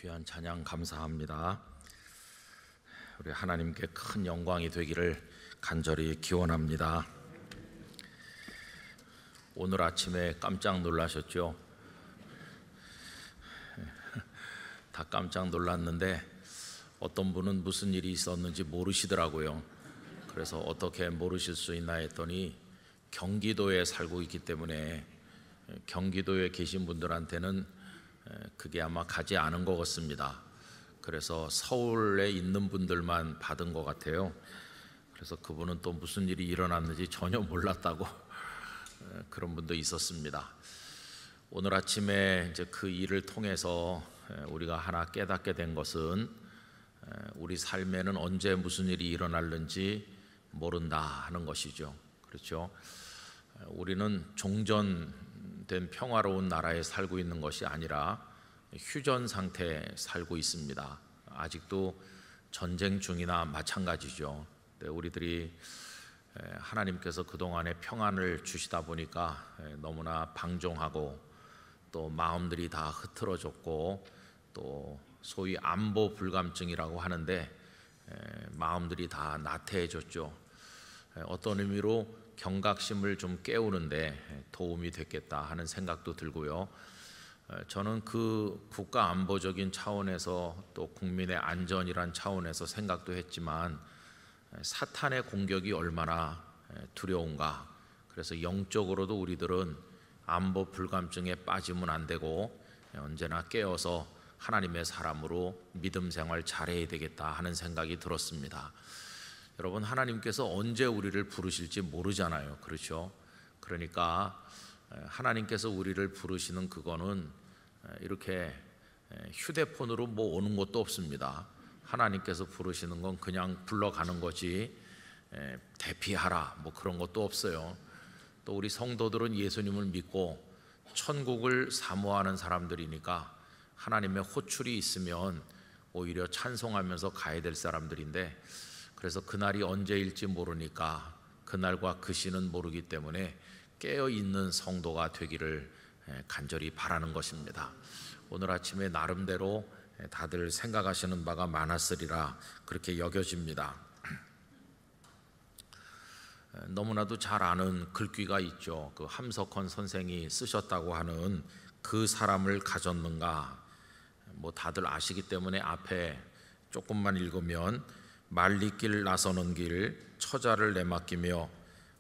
귀한 찬양 감사합니다. 우리 하나님께 큰 영광이 되기를 간절히 기원합니다. 오늘 아침에 깜짝 놀라셨죠? 다 깜짝 놀랐는데 어떤 분은 무슨 일이 있었는지 모르시더라고요. 그래서 어떻게 모르실 수 있나 했더니 경기도에 살고 있기 때문에 경기도에 계신 분들한테는 그게 아마 가지 않은 것 같습니다. 그래서 서울에 있는 분들만 받은 것 같아요. 그래서 그분은 또 무슨 일이 일어났는지 전혀 몰랐다고 그런 분도 있었습니다. 오늘 아침에 이제 그 일을 통해서 우리가 하나 깨닫게 된 것은 우리 삶에는 언제 무슨 일이 일어날는지 모른다 하는 것이죠. 그렇죠? 우리는 종전된 평화로운 나라에 살고 있는 것이 아니라 휴전 상태에 살고 있습니다. 아직도 전쟁 중이나 마찬가지죠. 우리들이 하나님께서 그동안에 평안을 주시다 보니까 너무나 방종하고 또 마음들이 다 흐트러졌고 또 소위 안보 불감증이라고 하는데 마음들이 다 나태해졌죠. 어떤 의미로 경각심을 좀 깨우는데 도움이 됐겠다 하는 생각도 들고요. 저는 그 국가 안보적인 차원에서 또 국민의 안전이란 차원에서 생각도 했지만 사탄의 공격이 얼마나 두려운가. 그래서 영적으로도 우리들은 안보 불감증에 빠지면 안 되고 언제나 깨어서 하나님의 사람으로 믿음 생활 잘해야 되겠다 하는 생각이 들었습니다. 여러분, 하나님께서 언제 우리를 부르실지 모르잖아요. 그렇죠? 그러니까 하나님께서 우리를 부르시는 그거는 이렇게 휴대폰으로 뭐 오는 것도 없습니다. 하나님께서 부르시는 건 그냥 불러가는 거지 대피하라 뭐 그런 것도 없어요. 또 우리 성도들은 예수님을 믿고 천국을 사모하는 사람들이니까 하나님의 호출이 있으면 오히려 찬송하면서 가야 될 사람들인데, 그래서 그날이 언제일지 모르니까 그날과 그 시는 모르기 때문에 깨어있는 성도가 되기를 간절히 바라는 것입니다. 오늘 아침에 나름대로 다들 생각하시는 바가 많았으리라 그렇게 여겨집니다. 너무나도 잘 아는 글귀가 있죠. 그 함석헌 선생이 쓰셨다고 하는 그 사람을 가졌는가. 뭐 다들 아시기 때문에 앞에 조금만 읽으면 말리길 나서는 길 처자를 내맡기며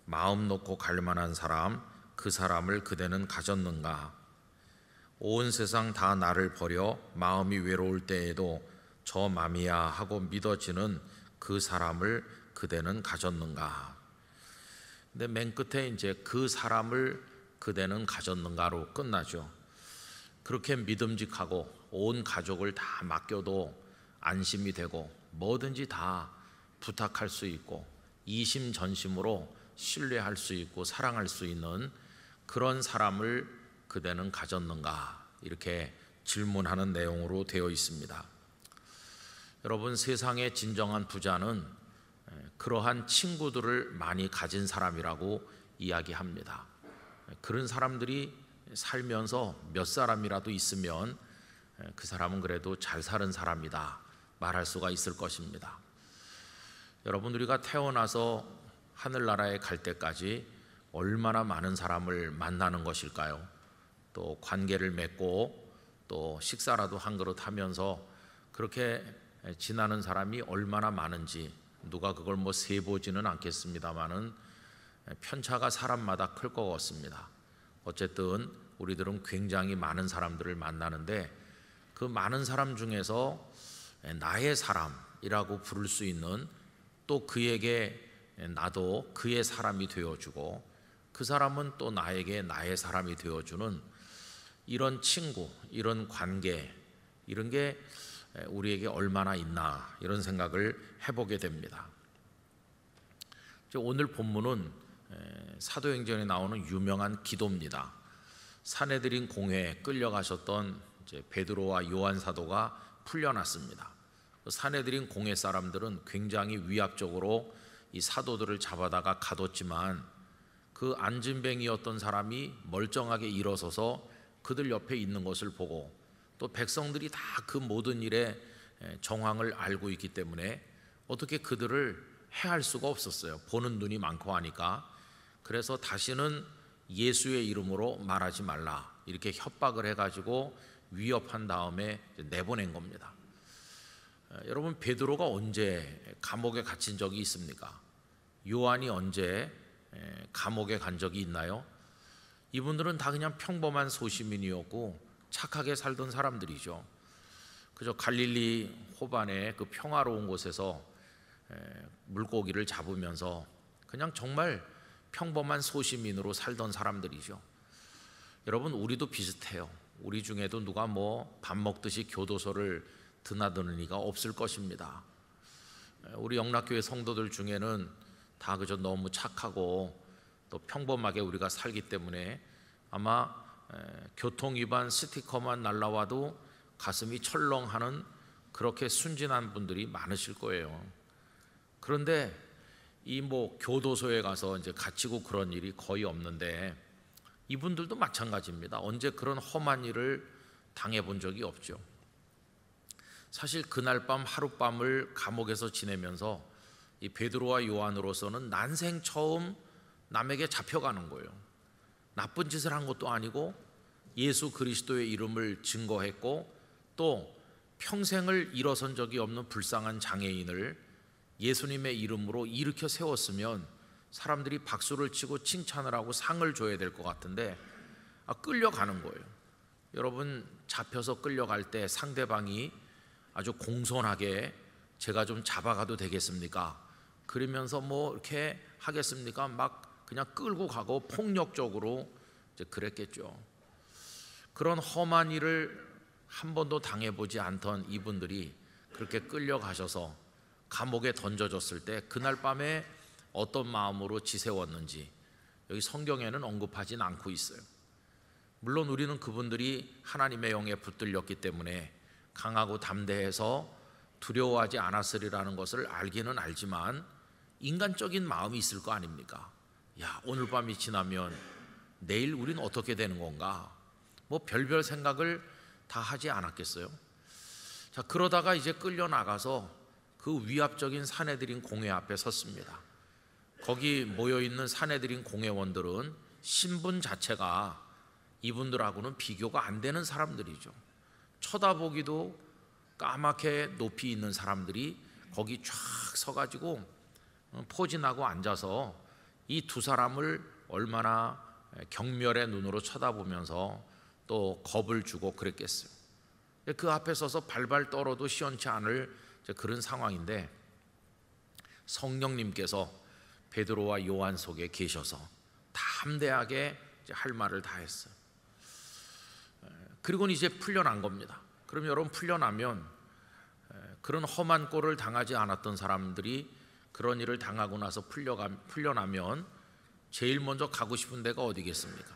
마음 놓고 갈 만한 사람 그 사람을 그대는 가졌는가. 온 세상 다 나를 버려 마음이 외로울 때에도 저 맘이야 하고 믿어지는 그 사람을 그대는 가졌는가. 근데 맨 끝에 이제 그 사람을 그대는 가졌는가로 끝나죠. 그렇게 믿음직하고 온 가족을 다 맡겨도 안심이 되고 뭐든지 다 부탁할 수 있고 이심전심으로 신뢰할 수 있고 사랑할 수 있는 그런 사람을 그대는 가졌는가, 이렇게 질문하는 내용으로 되어 있습니다. 여러분, 세상의 진정한 부자는 그러한 친구들을 많이 가진 사람이라고 이야기합니다. 그런 사람들이 살면서 몇 사람이라도 있으면 그 사람은 그래도 잘 사는 사람이다 말할 수가 있을 것입니다. 여러분, 우리가 태어나서 하늘나라에 갈 때까지 얼마나 많은 사람을 만나는 것일까요? 또 관계를 맺고 또 식사라도 한 그릇 하면서 그렇게 지나는 사람이 얼마나 많은지 누가 그걸 뭐 세보지는 않겠습니다만은 편차가 사람마다 클 것 같습니다. 어쨌든 우리들은 굉장히 많은 사람들을 만나는데 그 많은 사람 중에서 나의 사람이라고 부를 수 있는, 또 그에게 나도 그의 사람이 되어주고 그 사람은 또 나에게 나의 사람이 되어주는 이런 친구, 이런 관계, 이런 게 우리에게 얼마나 있나, 이런 생각을 해보게 됩니다. 오늘 본문은 사도행전에 나오는 유명한 기도입니다. 산헤드린 공회에 끌려가셨던 베드로와 요한 사도가 풀려났습니다. 산헤드린 공회 사람들은 굉장히 위압적으로 이 사도들을 잡아다가 가뒀지만 그 안진뱅이였던 사람이 멀쩡하게 일어서서 그들 옆에 있는 것을 보고 또 백성들이 다 그 모든 일의 정황을 알고 있기 때문에 어떻게 그들을 해할 수가 없었어요. 보는 눈이 많고 하니까. 그래서 다시는 예수의 이름으로 말하지 말라 이렇게 협박을 해가지고 위협한 다음에 내보낸 겁니다. 여러분, 베드로가 언제 감옥에 갇힌 적이 있습니까? 요한이 언제 감옥에 간 적이 있나요? 이분들은 다 그냥 평범한 소시민이었고 착하게 살던 사람들이죠. 그저 갈릴리 호반의 그 평화로운 곳에서 물고기를 잡으면서 그냥 정말 평범한 소시민으로 살던 사람들이죠. 여러분, 우리도 비슷해요. 우리 중에도 누가 뭐 밥 먹듯이 교도소를 드나드는 이가 없을 것입니다. 우리 영락교회 성도들 중에는 다 그저 너무 착하고 또 평범하게 우리가 살기 때문에 아마 교통위반 스티커만 날라와도 가슴이 철렁하는 그렇게 순진한 분들이 많으실 거예요. 그런데 이 뭐 교도소에 가서 이제 갇히고 그런 일이 거의 없는데 이분들도 마찬가지입니다. 언제 그런 험한 일을 당해본 적이 없죠. 사실 그날 밤 하룻밤을 감옥에서 지내면서 이 베드로와 요한으로서는 난생 처음 남에게 잡혀가는 거예요. 나쁜 짓을 한 것도 아니고 예수 그리스도의 이름을 증거했고 또 평생을 일어선 적이 없는 불쌍한 장애인을 예수님의 이름으로 일으켜 세웠으면 사람들이 박수를 치고 칭찬을 하고 상을 줘야 될 것 같은데 끌려가는 거예요. 여러분, 잡혀서 끌려갈 때 상대방이 아주 공손하게 제가 좀 잡아가도 되겠습니까? 그러면서 뭐 이렇게 하겠습니까? 막 그냥 끌고 가고 폭력적으로 이제 그랬겠죠. 그런 험한 일을 한 번도 당해보지 않던 이분들이 그렇게 끌려가셔서 감옥에 던져졌을 때 그날 밤에 어떤 마음으로 지새웠는지 여기 성경에는 언급하진 않고 있어요. 물론 우리는 그분들이 하나님의 영에 붙들렸기 때문에 강하고 담대해서 두려워하지 않았으리라는 것을 알기는 알지만 인간적인 마음이 있을 거 아닙니까? 야, 오늘 밤이 지나면 내일 우리는 어떻게 되는 건가? 뭐 별별 생각을 다 하지 않았겠어요? 자, 그러다가 이제 끌려나가서 그 위압적인 사내들인 공회 앞에 섰습니다. 거기 모여있는 사내들인 공회원들은 신분 자체가 이분들하고는 비교가 안 되는 사람들이죠. 쳐다보기도 까맣게 높이 있는 사람들이 거기 쫙 서가지고 포진하고 앉아서 이 두 사람을 얼마나 경멸의 눈으로 쳐다보면서 또 겁을 주고 그랬겠어요. 그 앞에 서서 발발 떨어도 시원치 않을 그런 상황인데 성령님께서 베드로와 요한 속에 계셔서 담대하게 할 말을 다 했어요. 그리고는 이제 풀려난 겁니다. 그럼 여러분, 풀려나면 그런 험한 꼴을 당하지 않았던 사람들이 그런 일을 당하고 나서 풀려나면 제일 먼저 가고 싶은 데가 어디겠습니까?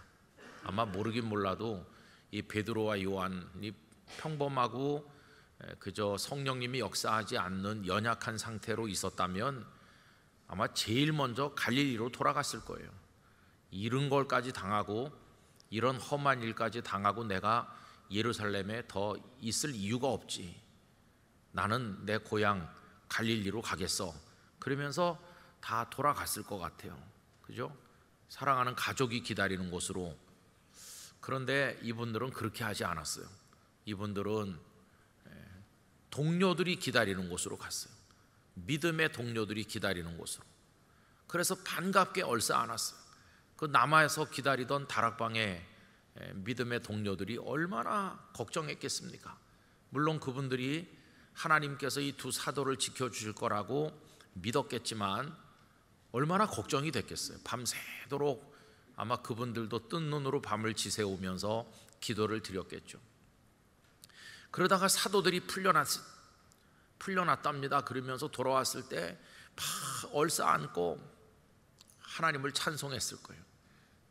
아마 모르긴 몰라도 이 베드로와 요한이 평범하고 그저 성령님이 역사하지 않는 연약한 상태로 있었다면 아마 제일 먼저 갈릴리로 돌아갔을 거예요. 이런 걸까지 당하고 이런 험한 일까지 당하고 내가 예루살렘에 더 있을 이유가 없지. 나는 내 고향 갈릴리로 가겠어. 그러면서 다 돌아갔을 것 같아요. 그죠? 사랑하는 가족이 기다리는 곳으로. 그런데 이분들은 그렇게 하지 않았어요. 이분들은 동료들이 기다리는 곳으로 갔어요. 믿음의 동료들이 기다리는 곳으로. 그래서 반갑게 얼싸 안았어요. 그 남아서 기다리던 다락방에 믿음의 동료들이 얼마나 걱정했겠습니까? 물론 그분들이 하나님께서 이 두 사도를 지켜주실 거라고 믿었겠지만 얼마나 걱정이 됐겠어요. 밤새도록 아마 그분들도 뜬 눈으로 밤을 지새우면서 기도를 드렸겠죠. 그러다가 사도들이 풀려났답니다. 그러면서 돌아왔을 때 얼싸 안고 하나님을 찬송했을 거예요.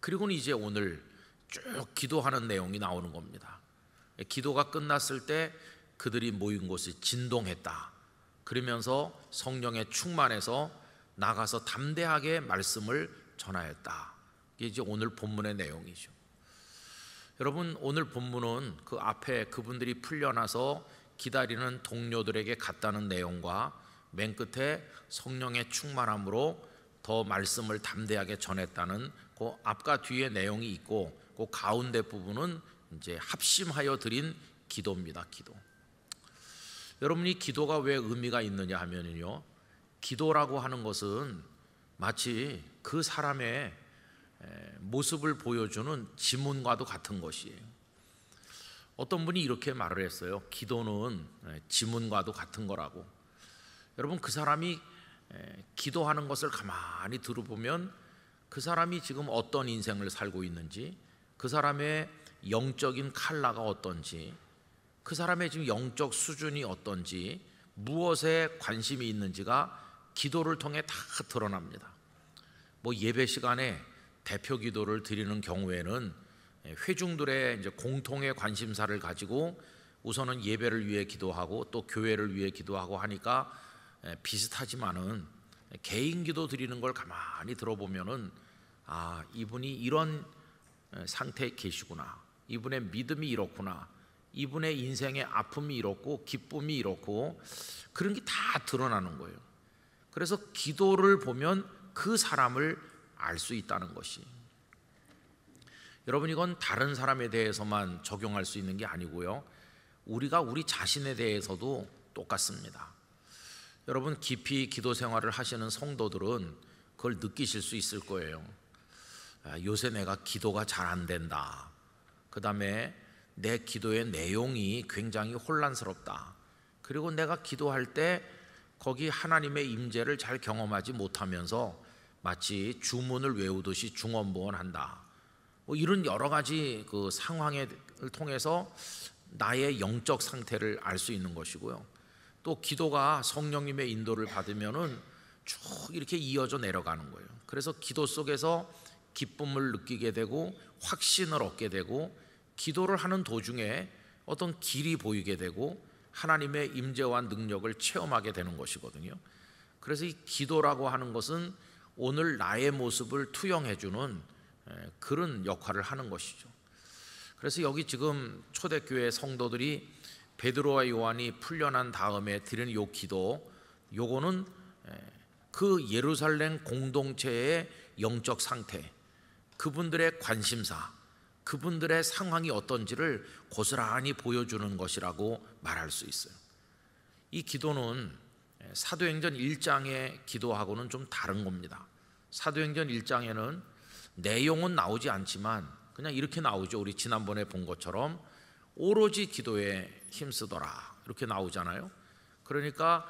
그리고는 이제 오늘 쭉 기도하는 내용이 나오는 겁니다. 기도가 끝났을 때 그들이 모인 곳이 진동했다. 그러면서 성령에 충만해서 나가서 담대하게 말씀을 전하였다. 이게 이제 오늘 본문의 내용이죠. 여러분, 오늘 본문은 그 앞에 그분들이 풀려나서 기다리는 동료들에게 갔다는 내용과 맨 끝에 성령의 충만함으로 더 말씀을 담대하게 전했다는 그 앞과 뒤의 내용이 있고, 그 가운데 부분은 이제 합심하여 드린 기도입니다. 기도. 여러분이 기도가 왜 의미가 있느냐 하면요, 기도라고 하는 것은 마치 그 사람의 모습을 보여주는 지문과도 같은 것이에요. 어떤 분이 이렇게 말을 했어요. 기도는 지문과도 같은 거라고. 여러분, 그 사람이 기도하는 것을 가만히 들어보면 그 사람이 지금 어떤 인생을 살고 있는지, 그 사람의 영적인 컬러가 어떤지, 그 사람의 지금 영적 수준이 어떤지, 무엇에 관심이 있는지가 기도를 통해 다 드러납니다. 뭐 예배 시간에 대표 기도를 드리는 경우에는 회중들의 이제 공통의 관심사를 가지고 우선은 예배를 위해 기도하고 또 교회를 위해 기도하고 하니까 비슷하지만은 개인 기도 드리는 걸 가만히 들어보면은 이분이 이런 상태에 계시구나, 이분의 믿음이 이렇구나, 이분의 인생의 아픔이 이렇고 기쁨이 이렇고, 그런 게 다 드러나는 거예요. 그래서 기도를 보면 그 사람을 알 수 있다는 것이, 여러분, 이건 다른 사람에 대해서만 적용할 수 있는 게 아니고요, 우리가 우리 자신에 대해서도 똑같습니다. 여러분, 깊이 기도 생활을 하시는 성도들은 그걸 느끼실 수 있을 거예요. 요새 내가 기도가 잘 안 된다, 그 다음에 내 기도의 내용이 굉장히 혼란스럽다, 그리고 내가 기도할 때 거기 하나님의 임재를 잘 경험하지 못하면서 마치 주문을 외우듯이 중언부언한다, 뭐 이런 여러 가지 그 상황을 통해서 나의 영적 상태를 알 수 있는 것이고요, 또 기도가 성령님의 인도를 받으면은 쭉 이렇게 이어져 내려가는 거예요. 그래서 기도 속에서 기쁨을 느끼게 되고 확신을 얻게 되고, 기도를 하는 도중에 어떤 길이 보이게 되고 하나님의 임재와 능력을 체험하게 되는 것이거든요. 그래서 이 기도라고 하는 것은 오늘 나의 모습을 투영해주는 그런 역할을 하는 것이죠. 그래서 여기 지금 초대교회 성도들이 베드로와 요한이 풀려난 다음에 드리는 요 기도, 요거는 그 예루살렘 공동체의 영적 상태, 그분들의 관심사, 그분들의 상황이 어떤지를 고스란히 보여주는 것이라고 말할 수 있어요. 이 기도는 사도행전 1장의 기도하고는 좀 다른 겁니다. 사도행전 1장에는 내용은 나오지 않지만 그냥 이렇게 나오죠. 우리 지난번에 본 것처럼 오로지 기도에 힘쓰더라, 이렇게 나오잖아요. 그러니까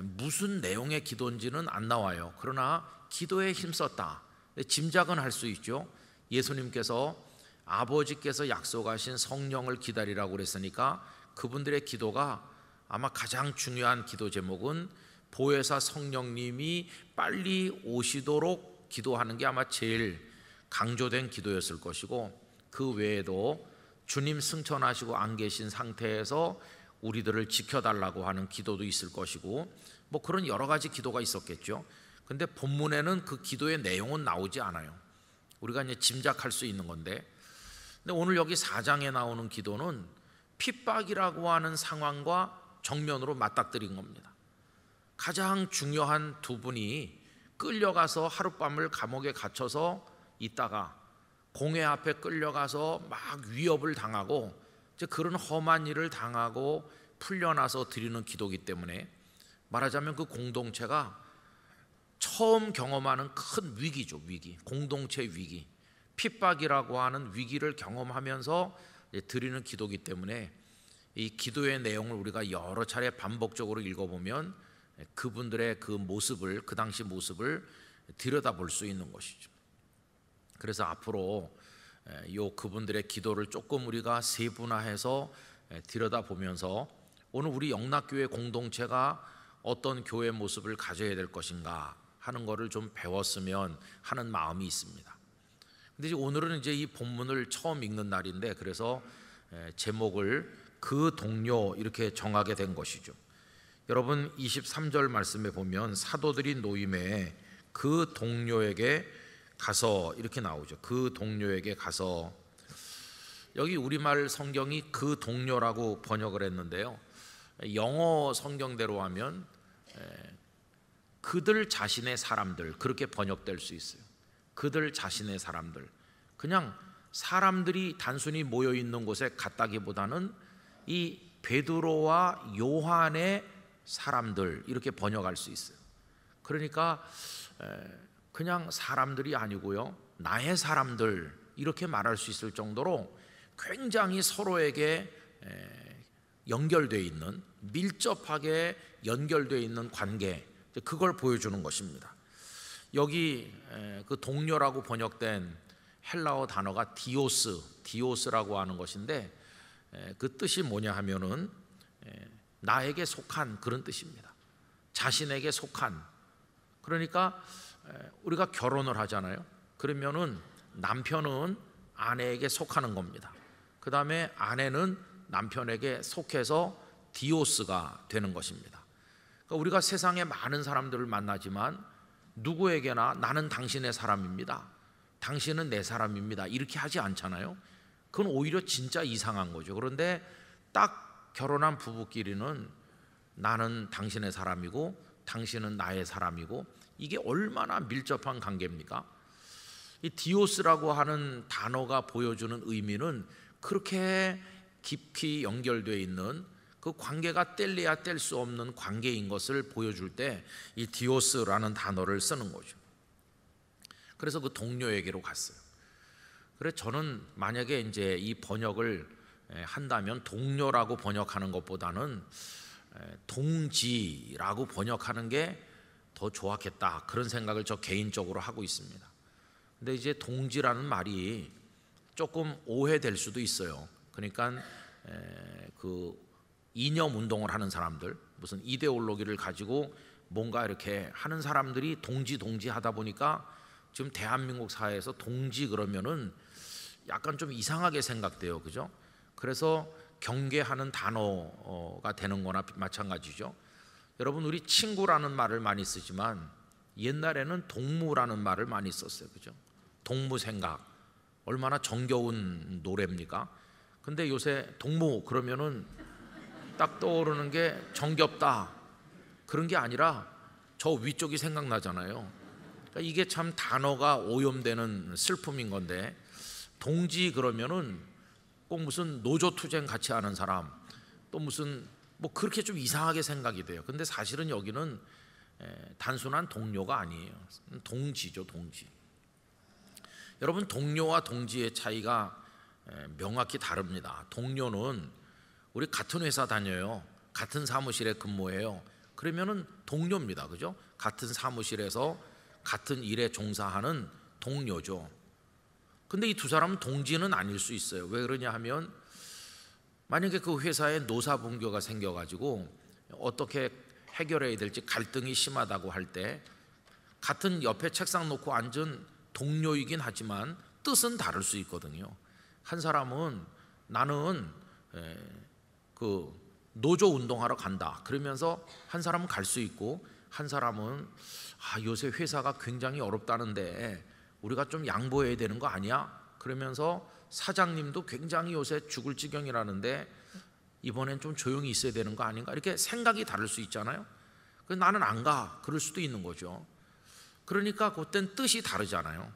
무슨 내용의 기도인지는 안 나와요. 그러나 기도에 힘썼다, 짐작은 할 수 있죠. 예수님께서 아버지께서 약속하신 성령을 기다리라고 그랬으니까 그분들의 기도가 아마 가장 중요한 기도 제목은 보혜사 성령님이 빨리 오시도록 기도하는 게 아마 제일 강조된 기도였을 것이고, 그 외에도 주님 승천하시고 안 계신 상태에서 우리들을 지켜달라고 하는 기도도 있을 것이고, 뭐 그런 여러 가지 기도가 있었겠죠. 근데 본문에는 그 기도의 내용은 나오지 않아요. 우리가 이제 짐작할 수 있는 건데, 근데 오늘 여기 4장에 나오는 기도는 핍박이라고 하는 상황과 정면으로 맞닥뜨린 겁니다. 가장 중요한 두 분이 끌려가서 하룻밤을 감옥에 갇혀서 있다가 공회 앞에 끌려가서 막 위협을 당하고 이제 그런 험한 일을 당하고 풀려나서 드리는 기도이기 때문에 말하자면 그 공동체가 처음 경험하는 큰 위기죠. 위기, 공동체 위기, 핍박이라고 하는 위기를 경험하면서 드리는 기도이기 때문에 이 기도의 내용을 우리가 여러 차례 반복적으로 읽어보면 그분들의 그 모습을, 그 당시 모습을 들여다볼 수 있는 것이죠. 그래서 앞으로 그분들의 기도를 조금 우리가 세분화해서 들여다보면서 오늘 우리 영락교회 공동체가 어떤 교회 모습을 가져야 될 것인가 하는 것을 좀 배웠으면 하는 마음이 있습니다. 근데 오늘은 이제 이 본문을 처음 읽는 날인데, 그래서 제목을 그 동료 이렇게 정하게 된 것이죠. 여러분 23절 말씀에 보면 사도들이 노임에 그 동료에게 가서 이렇게 나오죠. 그 동료에게 가서, 여기 우리말 성경이 그 동료라고 번역을 했는데요, 영어 성경대로 하면 그들 자신의 사람들, 그렇게 번역될 수 있어요. 그들 자신의 사람들, 그냥 사람들이 단순히 모여 있는 곳에 갔다기보다는 이 베드로와 요한의 사람들, 이렇게 번역할 수 있어요. 그러니까 그냥 사람들이 아니고요, 나의 사람들, 이렇게 말할 수 있을 정도로 굉장히 서로에게 연결되어 있는, 밀접하게 연결되어 있는 관계, 그걸 보여주는 것입니다. 여기 그 동료라고 번역된 헬라어 단어가 디오스라고 하는 것인데, 그 뜻이 뭐냐 하면은 나에게 속한, 그런 뜻입니다. 자신에게 속한. 그러니까 우리가 결혼을 하잖아요. 그러면은 남편은 아내에게 속하는 겁니다. 그 다음에 아내는 남편에게 속해서 디오스가 되는 것입니다. 그러니까 우리가 세상에 많은 사람들을 만나지만 누구에게나 나는 당신의 사람입니다, 당신은 내 사람입니다, 이렇게 하지 않잖아요. 그건 오히려 진짜 이상한 거죠. 그런데 딱 결혼한 부부끼리는 나는 당신의 사람이고 당신은 나의 사람이고, 이게 얼마나 밀접한 관계입니까? 이 디오스라고 하는 단어가 보여주는 의미는 그렇게 깊이 연결되어 있는 그 관계가 뗄래야 뗄 수 없는 관계인 것을 보여줄 때 이 디오스라는 단어를 쓰는 거죠. 그래서 그 동료에게로 갔어요. 그래서 저는 만약에 이제 이 번역을 한다면 동료라고 번역하는 것보다는 동지라고 번역하는 게 더 좋았겠다, 그런 생각을 저 개인적으로 하고 있습니다. 근데 이제 동지라는 말이 조금 오해될 수도 있어요. 그러니까 그 이념 운동을 하는 사람들, 무슨 이데올로기를 가지고 뭔가 이렇게 하는 사람들이 동지 하다 보니까 지금 대한민국 사회에서 동지 그러면은 약간 좀 이상하게 생각돼요, 그죠? 그래서 경계하는 단어가 되는 거나 마찬가지죠. 여러분, 우리 친구라는 말을 많이 쓰지만 옛날에는 동무라는 말을 많이 썼어요, 그죠? 동무생각, 얼마나 정겨운 노래입니까? 근데 요새 동무 그러면은 딱 떠오르는 게 정겹다, 그런 게 아니라 저 위쪽이 생각나잖아요. 그러니까 이게 참 단어가 오염되는 슬픔인 건데, 동지 그러면은 꼭 무슨 노조투쟁 같이 하는 사람, 또 무슨 뭐 그렇게 좀 이상하게 생각이 돼요. 근데 사실은 여기는 단순한 동료가 아니에요. 동지죠, 동지. 여러분, 동료와 동지의 차이가 명확히 다릅니다. 동료는 우리 같은 회사 다녀요, 같은 사무실에 근무해요, 그러면은 동료입니다, 그죠? 같은 사무실에서 같은 일에 종사하는 동료죠. 근데 이 두 사람은 동지는 아닐 수 있어요. 왜 그러냐 하면, 만약에 그 회사에 노사분교가 생겨가지고 어떻게 해결해야 될지 갈등이 심하다고 할 때 같은 옆에 책상 놓고 앉은 동료이긴 하지만 뜻은 다를 수 있거든요. 한 사람은 나는 그 노조 운동하러 간다 그러면서 한 사람은 갈 수 있고, 한 사람은 요새 회사가 굉장히 어렵다는데 우리가 좀 양보해야 되는 거 아니야? 그러면서 사장님도 굉장히 요새 죽을 지경이라는데 이번엔 좀 조용히 있어야 되는 거 아닌가? 이렇게 생각이 다를 수 있잖아요. 그래서 나는 안 가, 그럴 수도 있는 거죠. 그러니까 그땐 뜻이 다르잖아요.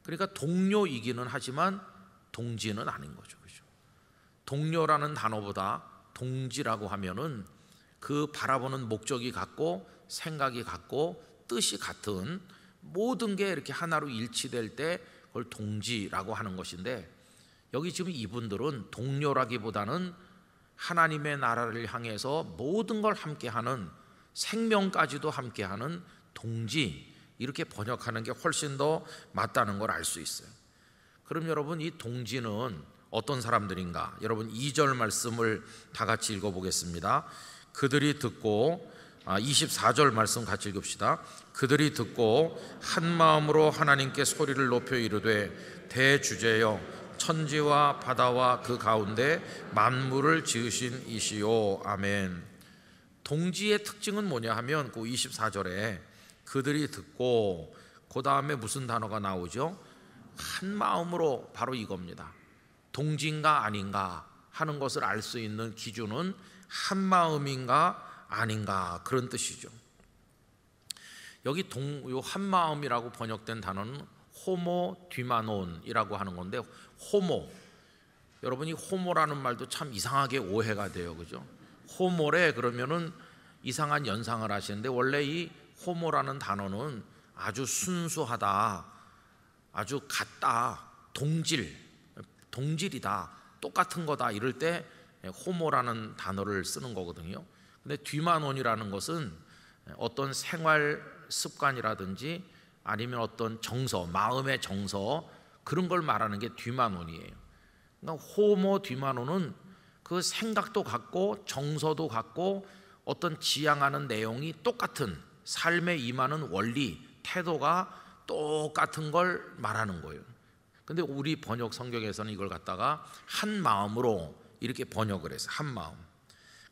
그러니까 동료이기는 하지만 동지는 아닌 거죠, 그죠? 동료라는 단어보다 동지라고 하면은 그 바라보는 목적이 같고 생각이 같고 뜻이 같은 모든 게 이렇게 하나로 일치될 때 그걸 동지라고 하는 것인데, 여기 지금 이분들은 동료라기보다는 하나님의 나라를 향해서 모든 걸 함께하는, 생명까지도 함께하는 동지, 이렇게 번역하는 게 훨씬 더 맞다는 걸 알 수 있어요. 그럼 여러분, 이 동지는 어떤 사람들인가? 여러분 2절 말씀을 다 같이 읽어보겠습니다. 그들이 듣고 24절 말씀 같이 읽읍시다. 그들이 듣고 한 마음으로 하나님께 소리를 높여 이르되 대주제여 천지와 바다와 그 가운데 만물을 지으신 이시오. 아멘. 동지의 특징은 뭐냐 하면 그 24절에 그들이 듣고 그 다음에 무슨 단어가 나오죠? 한 마음으로, 바로 이겁니다. 동지인가 아닌가 하는 것을 알 수 있는 기준은 한 마음인가 아닌가, 그런 뜻이죠. 여기 한 마음이라고 번역된 단어는 호모 뒤마논이라고 하는 건데, 호모, 여러분이 호모라는 말도 참 이상하게 오해가 돼요, 그죠? 호모래 그러면은 이상한 연상을 하시는데, 원래 이 호모라는 단어는 아주 순수하다, 아주 같다, 동질이다, 똑같은 거다, 이럴 때 호모라는 단어를 쓰는 거거든요. 근데 뒤마논이라는 것은 어떤 생활 습관이라든지 아니면 어떤 정서, 마음의 정서, 그런 걸 말하는 게 뒤마논이에요. 그러니까 호모 뒤마논은 그 생각도 같고 정서도 같고 어떤 지향하는 내용이 똑같은, 삶에 임하는 원리, 태도가 똑같은 걸 말하는 거예요. 근데 우리 번역 성경에서는 이걸 갖다가 한 마음으로 이렇게 번역을 해서 한 마음.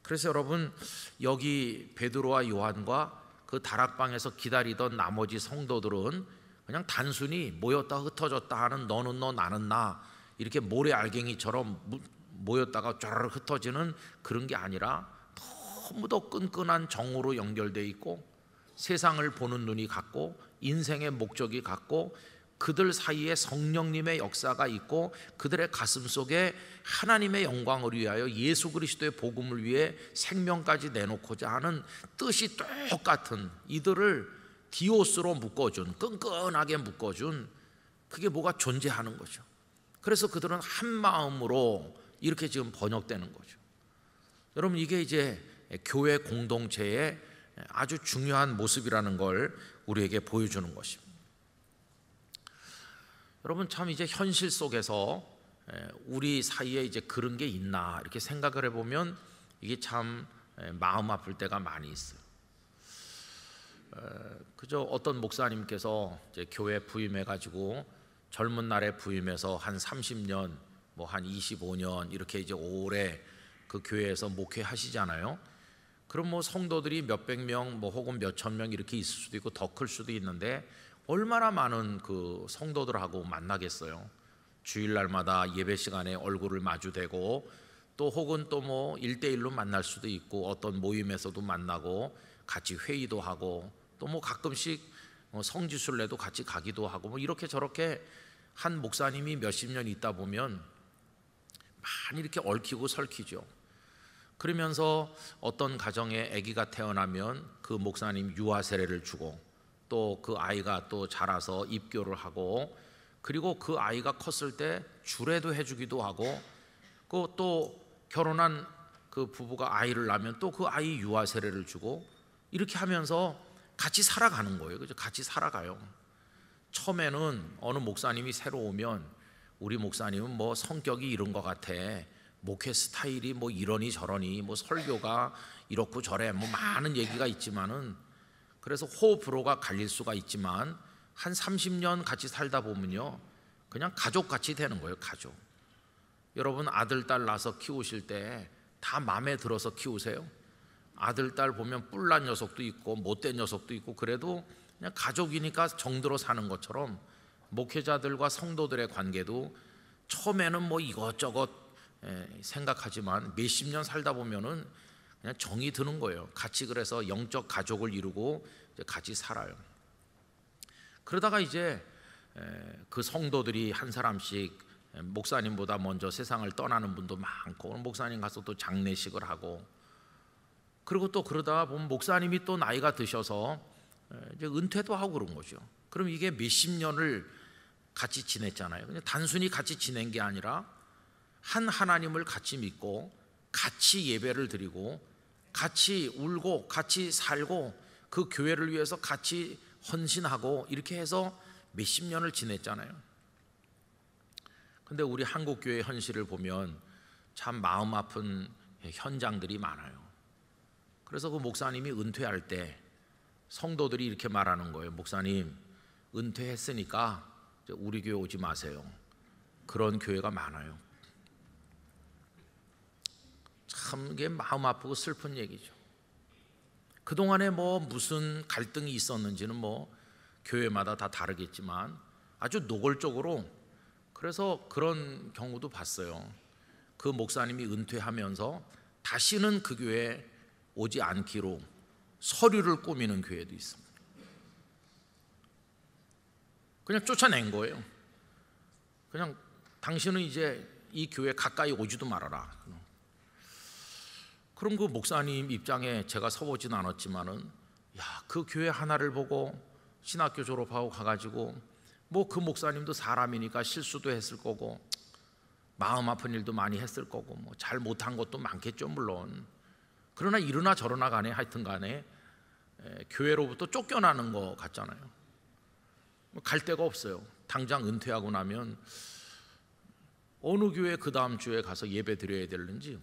그래서 여러분, 여기 베드로와 요한과 그 다락방에서 기다리던 나머지 성도들은 그냥 단순히 모였다 흩어졌다 하는 너는 너 나는 나, 이렇게 모래알갱이처럼 모였다가 쫙 흩어지는 그런 게 아니라 너무 더 끈끈한 정으로 연결되어 있고, 세상을 보는 눈이 같고 인생의 목적이 같고, 그들 사이에 성령님의 역사가 있고, 그들의 가슴 속에 하나님의 영광을 위하여 예수 그리스도의 복음을 위해 생명까지 내놓고자 하는 뜻이 똑같은 이들을 디오스로 묶어준, 끈끈하게 묶어준, 그게 뭐가 존재하는 거죠. 그래서 그들은 한 마음으로 이렇게 지금 번역되는 거죠. 여러분, 이게 이제 교회 공동체의 아주 중요한 모습이라는 걸 우리에게 보여주는 것입니다. 여러분, 참 이제 현실 속에서 우리 사이에 이제 그런 게 있나 이렇게 생각을 해보면 이게 참 마음 아플 때가 많이 있어요. 그저 어떤 목사님께서 이제 교회 부임해가지고 젊은 날에 부임해서 한 30년, 뭐 한 25년 이렇게 이제 오래 그 교회에서 목회하시잖아요. 그럼 뭐 성도들이 몇백 명, 뭐 혹은 몇천 명 이렇게 있을 수도 있고 더 클 수도 있는데, 얼마나 많은 그 성도들하고 만나겠어요. 주일날마다 예배 시간에 얼굴을 마주대고, 또 혹은 또 뭐 1대1로 만날 수도 있고, 어떤 모임에서도 만나고 같이 회의도 하고, 또 뭐 가끔씩 성지순례도 같이 가기도 하고, 뭐 이렇게 저렇게 한 목사님이 몇십 년 있다 보면 많이 이렇게 얽히고 설키죠. 그러면서 어떤 가정에 아기가 태어나면 그 목사님 유아 세례를 주고, 또 그 아이가 또 자라서 입교를 하고, 그리고 그 아이가 컸을 때 주례도 해주기도 하고, 그 또 결혼한 그 부부가 아이를 낳으면 또 그 아이 유아 세례를 주고, 이렇게 하면서 같이 살아가는 거예요. 그죠? 같이 살아가요. 처음에는 어느 목사님이 새로 오면, 우리 목사님은 뭐 성격이 이런 것 같아, 목회 스타일이 뭐 이러니 저러니, 뭐 설교가 이렇고 저래, 뭐 많은 얘기가 있지만은, 그래서 호불호가 갈릴 수가 있지만 한 30년 같이 살다 보면요, 그냥 가족같이 되는 거예요. 가족. 여러분, 아들 딸 낳아서 키우실 때 다 마음에 들어서 키우세요? 아들 딸 보면 뿔난 녀석도 있고 못된 녀석도 있고, 그래도 그냥 가족이니까 정들어 사는 것처럼 목회자들과 성도들의 관계도 처음에는 뭐 이것저것 생각하지만 몇십 년 살다 보면은 그냥 정이 드는 거예요. 같이 그래서 영적 가족을 이루고 같이 살아요. 그러다가 이제 그 성도들이 한 사람씩 목사님보다 먼저 세상을 떠나는 분도 많고, 목사님 가서 또 장례식을 하고, 그리고 또 그러다 보면 목사님이 또 나이가 드셔서 이제 은퇴도 하고 그런 거죠. 그럼 이게 몇십 년을 같이 지냈잖아요. 그냥 단순히 같이 지낸 게 아니라 한 하나님을 같이 믿고 같이 예배를 드리고 같이 울고 같이 살고 그 교회를 위해서 같이 헌신하고, 이렇게 해서 몇십 년을 지냈잖아요. 근데 우리 한국 교회 현실을 보면 참 마음 아픈 현장들이 많아요. 그래서 그 목사님이 은퇴할 때 성도들이 이렇게 말하는 거예요. 목사님, 은퇴했으니까 우리 교회 오지 마세요. 그런 교회가 많아요. 참 이게 마음 아프고 슬픈 얘기죠. 그동안에 뭐 무슨 갈등이 있었는지는 뭐 교회마다 다 다르겠지만, 아주 노골적으로 그래서 그런 경우도 봤어요. 그 목사님이 은퇴하면서 다시는 그 교회에 오지 않기로 서류를 꾸미는 교회도 있습니다. 그냥 쫓아낸 거예요. 그냥 당신은 이제 이 교회 가까이 오지도 말아라. 그럼 그 목사님 입장에 제가 서보진 않았지만은, 그 교회 하나를 보고 신학교 졸업하고 가가지고 뭐 그 목사님도 사람이니까 실수도 했을 거고 마음 아픈 일도 많이 했을 거고 뭐 잘 못한 것도 많겠죠 물론. 그러나 이러나 저러나 간에 하여튼 간에 교회로부터 쫓겨나는 거 같잖아요. 갈 데가 없어요. 당장 은퇴하고 나면 어느 교회 그 다음 주에 가서 예배 드려야 되는지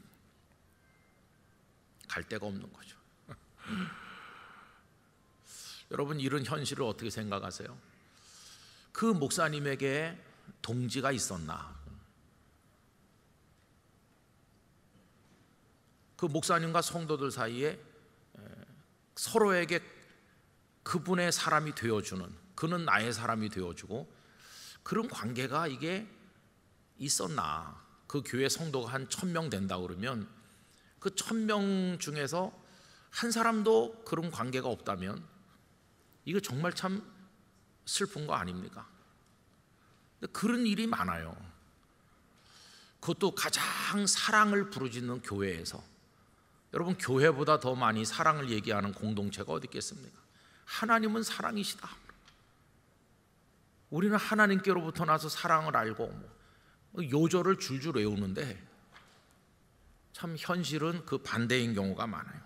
갈 데가 없는 거죠. 여러분, 이런 현실을 어떻게 생각하세요? 그 목사님에게 동지가 있었나? 그 목사님과 성도들 사이에 서로에게 그분의 사람이 되어주는, 그는 나의 사람이 되어주고 그런 관계가 이게 있었나? 그 교회 성도가 한 1000명 된다 그러면 그 1000명 중에서 한 사람도 그런 관계가 없다면 이거 정말 참 슬픈 거 아닙니까? 근데 그런 일이 많아요. 그것도 가장 사랑을 부르짖는 교회에서. 여러분, 교회보다 더 많이 사랑을 얘기하는 공동체가 어디 있겠습니까? 하나님은 사랑이시다. 우리는 하나님께로부터 나서 사랑을 알고 요절을 줄줄 외우는데 참 현실은 그 반대인 경우가 많아요.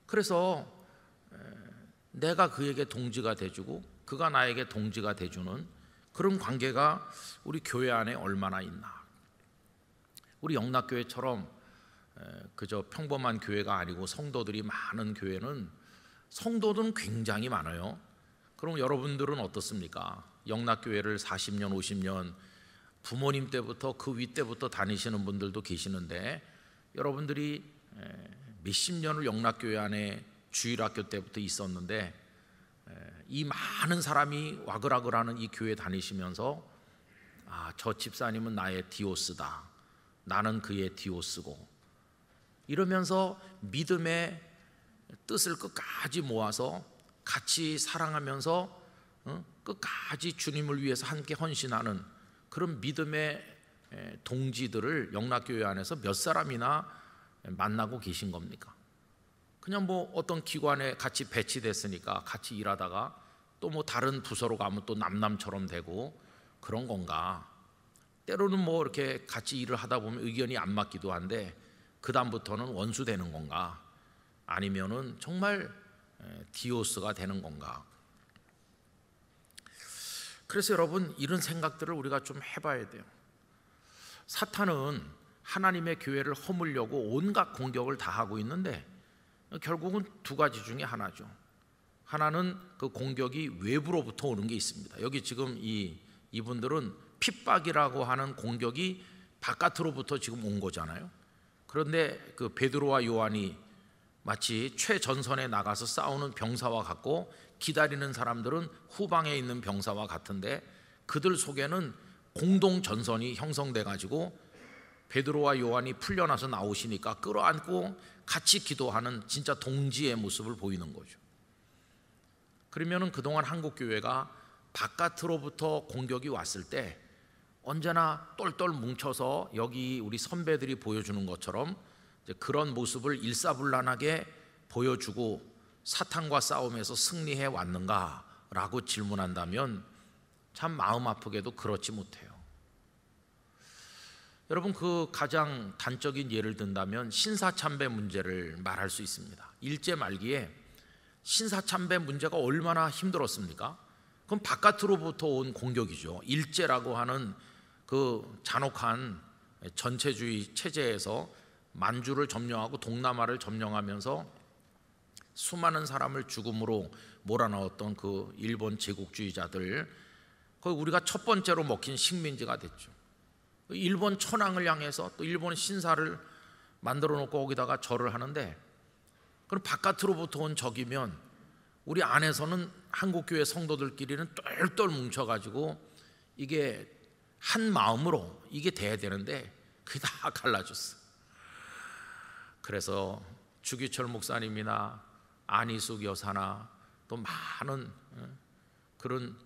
그래서 내가 그에게 동지가 돼주고 그가 나에게 동지가 돼주는 그런 관계가 우리 교회 안에 얼마나 있나. 우리 영락교회처럼 그저 평범한 교회가 아니고 성도들이 많은 교회는 성도들은 굉장히 많아요. 그럼 여러분들은 어떻습니까? 영락교회를 40년 50년 부모님 때부터 그 윗때부터 다니시는 분들도 계시는데 여러분들이 몇십 년을 영락교회 안에 주일학교 때부터 있었는데 이 많은 사람이 와글와글하는 이 교회 다니시면서 저 집사님은 나의 디오스다, 나는 그의 디오스고, 이러면서 믿음의 뜻을 끝까지 모아서 같이 사랑하면서 끝까지 주님을 위해서 함께 헌신하는 그런 믿음의 동지들을 영락교회 안에서 몇 사람이나 만나고 계신 겁니까? 그냥 뭐 어떤 기관에 같이 배치됐으니까 같이 일하다가 또 뭐 다른 부서로 가면 또 남남처럼 되고 그런 건가? 때로는 뭐 이렇게 같이 일을 하다 보면 의견이 안 맞기도 한데 그 다음부터는 원수 되는 건가? 아니면은 정말 디오스가 되는 건가? 그래서 여러분, 이런 생각들을 우리가 좀 해봐야 돼요. 사탄은 하나님의 교회를 허물려고 온갖 공격을 다 하고 있는데 결국은 두 가지 중에 하나죠. 하나는 그 공격이 외부로부터 오는 게 있습니다. 여기 지금 이분들은 핍박이라고 하는 공격이 바깥으로부터 지금 온 거잖아요. 그런데 그 베드로와 요한이 마치 최전선에 나가서 싸우는 병사와 같고 기다리는 사람들은 후방에 있는 병사와 같은데 그들 속에는 공동 전선이 형성돼 가지고 베드로와 요한이 풀려나서 나오시니까 끌어안고 같이 기도하는 진짜 동지의 모습을 보이는 거죠. 그러면은 그동안 한국 교회가 바깥으로부터 공격이 왔을 때 언제나 똘똘 뭉쳐서 여기 우리 선배들이 보여주는 것처럼 그런 모습을 일사불란하게 보여주고 사탄과 싸움에서 승리해 왔는가라고 질문한다면 참 마음 아프게도 그렇지 못해요. 여러분, 그 가장 단적인 예를 든다면 신사참배 문제를 말할 수 있습니다. 일제 말기에 신사참배 문제가 얼마나 힘들었습니까? 그건 바깥으로부터 온 공격이죠. 일제라고 하는 그 잔혹한 전체주의 체제에서 만주를 점령하고 동남아를 점령하면서 수많은 사람을 죽음으로 몰아넣었던 그 일본 제국주의자들, 거기 우리가 첫 번째로 먹힌 식민지가 됐죠. 일본 천황을 향해서 또 일본 신사를 만들어 놓고 거기다가 절을 하는데, 그럼 바깥으로부터 온 적이면 우리 안에서는 한국교회 성도들끼리는 똘똘 뭉쳐가지고 이게 한 마음으로 이게 돼야 되는데 그게 다 갈라졌어. 그래서 주기철 목사님이나 안희숙 여사나 또 많은 그런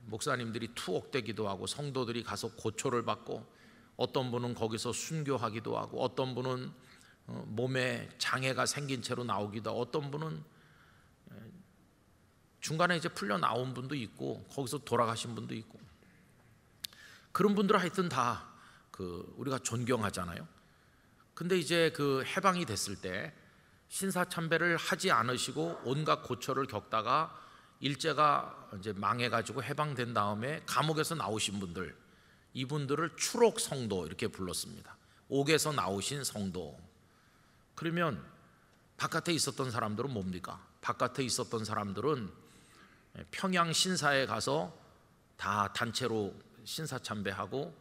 목사님들이 투옥되기도 하고 성도들이 가서 고초를 받고 어떤 분은 거기서 순교하기도 하고 어떤 분은 몸에 장애가 생긴 채로 나오기도 하고 어떤 분은 중간에 이제 풀려 나온 분도 있고 거기서 돌아가신 분도 있고 그런 분들 하여튼 다 우리가 존경하잖아요. 근데 이제 해방이 됐을 때 신사참배를 하지 않으시고 온갖 고초를 겪다가 일제가 이제 망해가지고 해방된 다음에 감옥에서 나오신 분들, 이분들을 추록 성도 이렇게 불렀습니다. 옥에서 나오신 성도. 그러면 바깥에 있었던 사람들은 뭡니까? 바깥에 있었던 사람들은 평양 신사에 가서 다 단체로 신사참배하고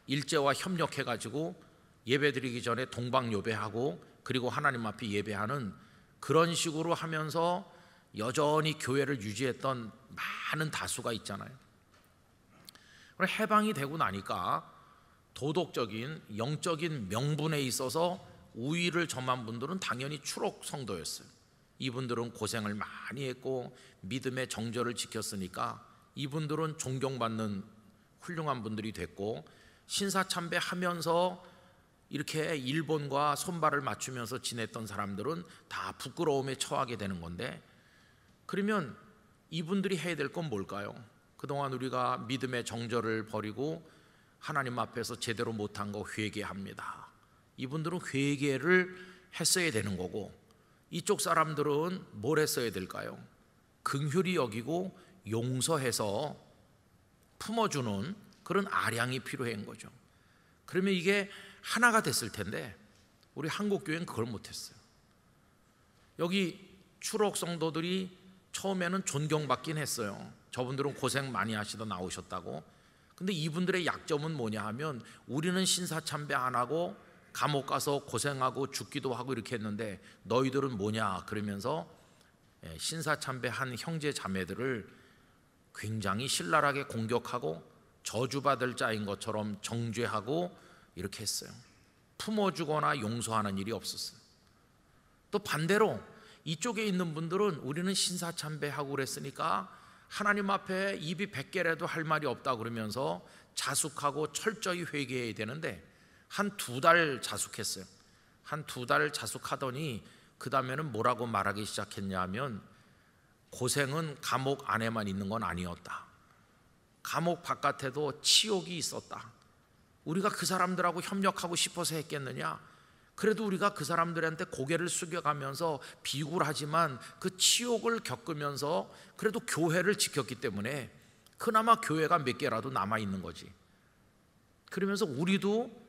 일제와 협력해가지고 예배드리기 전에 동방요배하고 그리고 하나님 앞에 예배하는 그런 식으로 하면서 여전히 교회를 유지했던 많은 다수가 있잖아요. 해방이 되고 나니까 도덕적인 영적인 명분에 있어서 우위를 점한 분들은 당연히 추록 성도였어요. 이분들은 고생을 많이 했고 믿음의 정절을 지켰으니까 이분들은 존경받는 훌륭한 분들이 됐고 신사참배하면서 이렇게 일본과 손발을 맞추면서 지냈던 사람들은 다 부끄러움에 처하게 되는 건데, 그러면 이분들이 해야 될 건 뭘까요? 그동안 우리가 믿음의 정절을 버리고 하나님 앞에서 제대로 못한 거 회개합니다. 이분들은 회개를 했어야 되는 거고, 이쪽 사람들은 뭘 했어야 될까요? 긍휼히 여기고 용서해서 품어주는 그런 아량이 필요한 거죠. 그러면 이게 하나가 됐을 텐데 우리 한국교회는 그걸 못했어요. 여기 추록 성도들이 처음에는 존경받긴 했어요. 저분들은 고생 많이 하시다 나오셨다고. 근데 이분들의 약점은 뭐냐 하면 우리는 신사참배 안 하고 감옥 가서 고생하고 죽기도 하고 이렇게 했는데 너희들은 뭐냐 그러면서 신사참배한 형제 자매들을 굉장히 신랄하게 공격하고 저주받을 자인 것처럼 정죄하고 이렇게 했어요. 품어주거나 용서하는 일이 없었어요. 또 반대로 이쪽에 있는 분들은 우리는 신사참배하고 그랬으니까 하나님 앞에 입이 100개라도 할 말이 없다 그러면서 자숙하고 철저히 회개해야 되는데 한 2달 자숙했어요. 한 2달 자숙하더니 그 다음에는 뭐라고 말하기 시작했냐면 고생은 감옥 안에만 있는 건 아니었다. 감옥 바깥에도 치욕이 있었다. 우리가 그 사람들하고 협력하고 싶어서 했겠느냐? 그래도 우리가 그 사람들한테 고개를 숙여가면서 비굴하지만 그 치욕을 겪으면서 그래도 교회를 지켰기 때문에 그나마 교회가 몇 개라도 남아있는 거지. 그러면서 우리도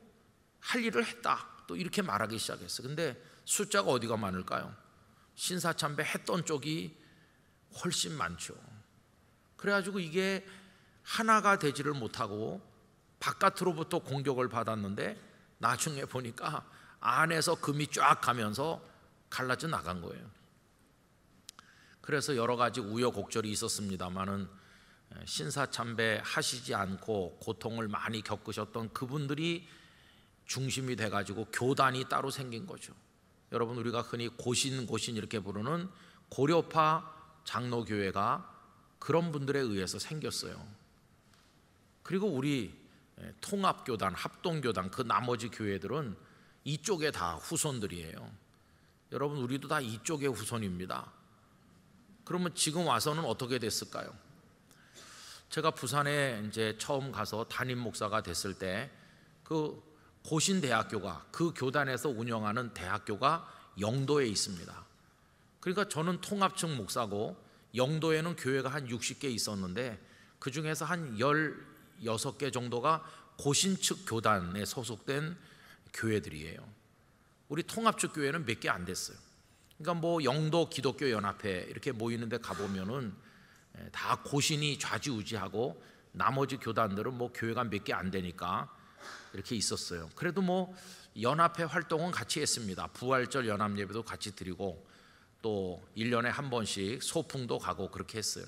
할 일을 했다 또 이렇게 말하기 시작했어. 근데 숫자가 어디가 많을까요? 신사참배 했던 쪽이 훨씬 많죠. 그래가지고 이게 하나가 되지를 못하고 바깥으로부터 공격을 받았는데 나중에 보니까 안에서 금이 쫙 가면서 갈라져 나간 거예요. 그래서 여러 가지 우여곡절이 있었습니다마는 신사참배 하시지 않고 고통을 많이 겪으셨던 그분들이 중심이 돼가지고 교단이 따로 생긴 거죠. 여러분 우리가 흔히 고신 이렇게 부르는 고려파 장로교회가 그런 분들에 의해서 생겼어요. 그리고 우리 통합교단, 합동교단 그 나머지 교회들은 이쪽에 다 후손들이에요. 여러분 우리도 다 이쪽의 후손입니다. 그러면 지금 와서는 어떻게 됐을까요? 제가 부산에 이제 처음 가서 담임 목사가 됐을 때 그 고신대학교가 그 교단에서 운영하는 대학교가 영도에 있습니다. 그러니까 저는 통합층 목사고 영도에는 교회가 한 60개 있었는데 그 중에서 한 16개 정도가 고신측 교단에 소속된 교회들이에요. 우리 통합측 교회는 몇 개 안 됐어요. 그러니까 뭐 영도 기독교 연합회 이렇게 모이는데 가보면은 다 고신이 좌지우지하고 나머지 교단들은 뭐 교회가 몇 개 안 되니까 이렇게 있었어요. 그래도 뭐 연합회 활동은 같이 했습니다. 부활절 연합예배도 같이 드리고 또 1년에 한 번씩 소풍도 가고 그렇게 했어요.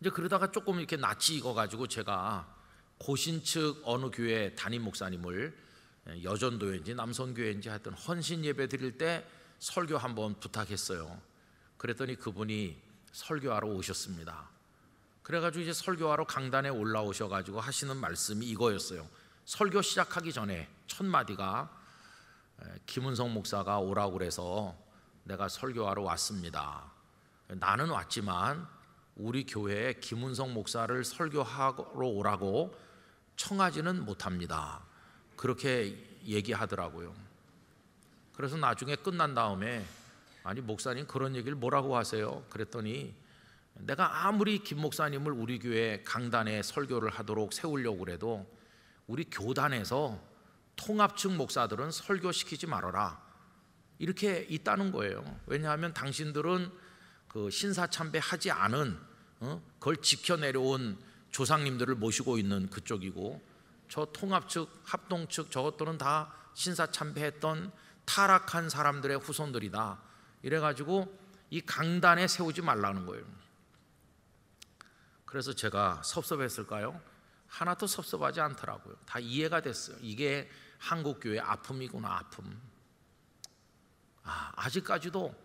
이제 그러다가 조금 이렇게 낯이 익어가지고 제가 고신 측 어느 교회 담임 목사님을 여전도회인지 남선교회인지 하여튼 헌신 예배 드릴 때 설교 한번 부탁했어요. 그랬더니 그분이 설교하러 오셨습니다. 그래가지고 이제 설교하러 강단에 올라오셔가지고 하시는 말씀이 이거였어요. 설교 시작하기 전에 첫 마디가 김은성 목사가 오라고 그래서 내가 설교하러 왔습니다. 나는 왔지만 우리 교회에 김은성 목사를 설교하러 오라고 청하지는 못합니다. 그렇게 얘기하더라고요. 그래서 나중에 끝난 다음에 아니 목사님 그런 얘기를 뭐라고 하세요? 그랬더니 내가 아무리 김 목사님을 우리 교회 강단에 설교를 하도록 세우려고 그래도 우리 교단에서 통합측 목사들은 설교시키지 말아라 이렇게 있다는 거예요. 왜냐하면 당신들은 그 신사참배하지 않은 그걸 지켜내려온 조상님들을 모시고 있는 그쪽이고 저 통합측, 합동측 저것들은 다 신사참배했던 타락한 사람들의 후손들이다. 이래가지고 이 강단에 세우지 말라는 거예요. 그래서 제가 섭섭했을까요? 하나도 섭섭하지 않더라고요. 다 이해가 됐어요. 이게 한국교회의 아픔이구나, 아픔. 아직까지도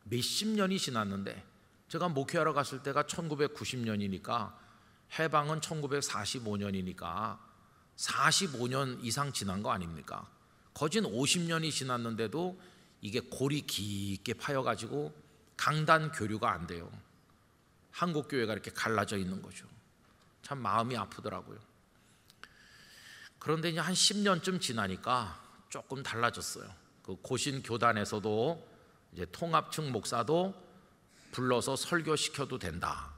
몇십 년이 지났는데 제가 목회하러 갔을 때가 1990년이니까 해방은 1945년이니까 45년 이상 지난 거 아닙니까? 거진 50년이 지났는데도 이게 골이 깊게 파여가지고 강단 교류가 안 돼요. 한국교회가 이렇게 갈라져 있는 거죠. 참 마음이 아프더라고요. 그런데 이제 한 10년쯤 지나니까 조금 달라졌어요. 그 고신 교단에서도 이제 통합측 목사도 불러서 설교시켜도 된다.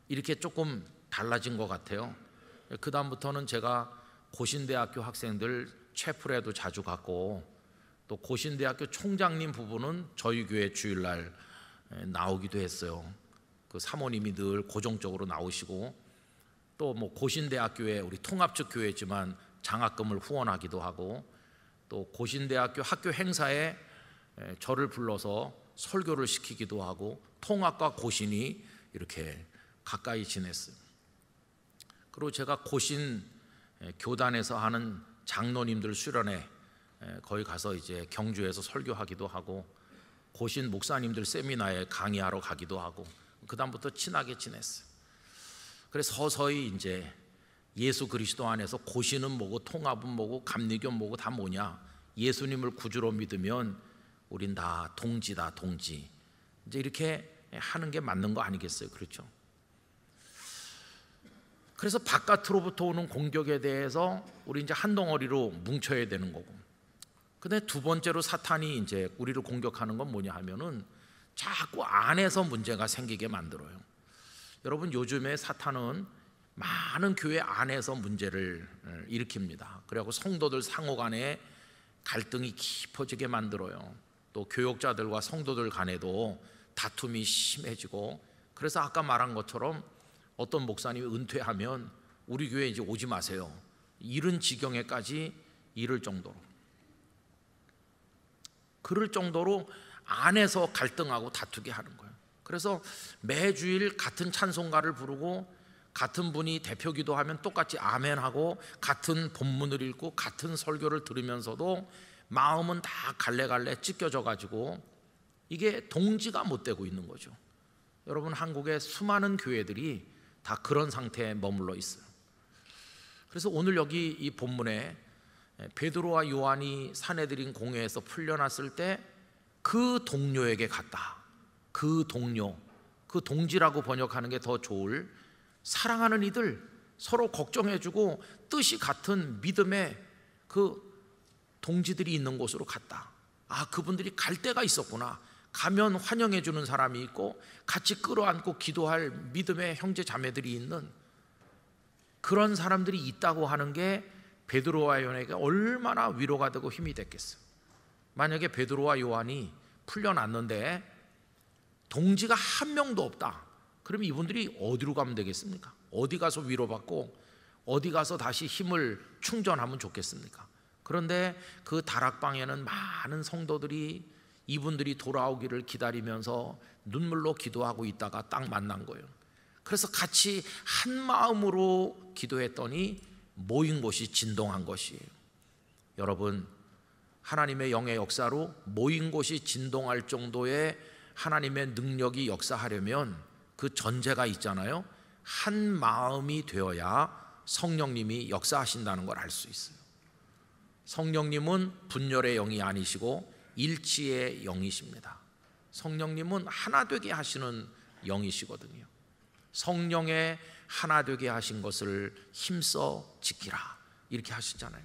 이렇게 조금 달라진 것 같아요. 그 다음부터는 제가 고신대학교 학생들 채플에도 자주 갔고 또 고신대학교 총장님 부부는 저희 교회 주일날 나오기도 했어요. 그 사모님이 늘 고정적으로 나오시고 또 뭐 고신대학교에 우리 통합측 교회지만 장학금을 후원하기도 하고 또 고신대학교 학교 행사에 저를 불러서 설교를 시키기도 하고 통합과 고신이 이렇게 가까이 지냈어요. 그리고 제가 고신 교단에서 하는 장로님들 수련회 거기 가서 이제 경주에서 설교하기도 하고 고신 목사님들 세미나에 강의하러 가기도 하고 그 다음부터 친하게 지냈어요. 그래서 서서히 이제 예수 그리스도 안에서 고신은 뭐고 통합은 뭐고 감리교 뭐고 다 뭐냐, 예수님을 구주로 믿으면 우린 다 동지다, 동지. 이제 이렇게 하는 게 맞는 거 아니겠어요? 그렇죠? 그래서 바깥으로부터 오는 공격에 대해서 우리 이제 한 덩어리로 뭉쳐야 되는 거고. 근데 두 번째로 사탄이 이제 우리를 공격하는 건 뭐냐 하면은 자꾸 안에서 문제가 생기게 만들어요. 여러분 요즘에 사탄은 많은 교회 안에서 문제를 일으킵니다. 그래갖고 성도들 상호 간에 갈등이 깊어지게 만들어요. 또 교역자들과 성도들 간에도 다툼이 심해지고, 그래서 아까 말한 것처럼 어떤 목사님이 은퇴하면 우리 교회에 이제 오지 마세요, 이런 지경에까지 이를 정도로, 그럴 정도로 안에서 갈등하고 다투게 하는 거예요. 그래서 매주일 같은 찬송가를 부르고 같은 분이 대표 기도하면 똑같이 아멘하고 같은 본문을 읽고 같은 설교를 들으면서도 마음은 다 갈래갈래 찢겨져 가지고 이게 동지가 못 되고 있는 거죠. 여러분 한국의 수많은 교회들이 다 그런 상태에 머물러 있어요. 그래서 오늘 여기 이 본문에 베드로와 요한이 사내들인 공회에서 풀려났을 때 그 동료에게 갔다. 그 동료, 그 동지라고 번역하는 게 더 좋을, 사랑하는 이들, 서로 걱정해주고 뜻이 같은 믿음의 그 동지들이 있는 곳으로 갔다. 그분들이 갈 데가 있었구나. 가면 환영해주는 사람이 있고 같이 끌어안고 기도할 믿음의 형제 자매들이 있는 그런 사람들이 있다고 하는 게 베드로와 요한에게 얼마나 위로가 되고 힘이 됐겠어요. 만약에 베드로와 요한이 풀려났는데 동지가 한 명도 없다, 그럼 이분들이 어디로 가면 되겠습니까? 어디 가서 위로받고 어디 가서 다시 힘을 충전하면 좋겠습니까? 그런데 그 다락방에는 많은 성도들이 이분들이 돌아오기를 기다리면서 눈물로 기도하고 있다가 딱 만난 거예요. 그래서 같이 한 마음으로 기도했더니 모인 곳이 진동한 것이에요. 여러분, 하나님의 영의 역사로 모인 곳이 진동할 정도의 하나님의 능력이 역사하려면 그 전제가 있잖아요. 한 마음이 되어야 성령님이 역사하신다는 걸 알 수 있어요. 성령님은 분열의 영이 아니시고 일치의 영이십니다. 성령님은 하나 되게 하시는 영이시거든요. 성령의 하나 되게 하신 것을 힘써 지키라 이렇게 하시잖아요.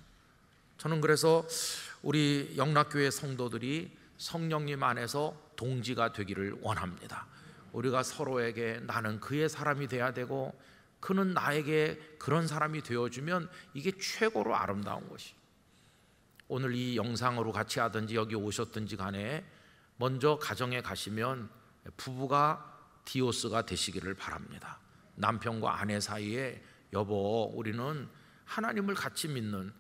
저는 그래서 우리 영락교회 성도들이 성령님 안에서 동지가 되기를 원합니다. 우리가 서로에게 나는 그의 사람이 돼야 되고 그는 나에게 그런 사람이 되어주면 이게 최고로 아름다운 것이. 오늘 이 영상으로 같이 하든지 여기 오셨든지 간에 먼저 가정에 가시면 부부가 디오스가 되시기를 바랍니다. 남편과 아내 사이에 여보 우리는 하나님을 같이 믿는,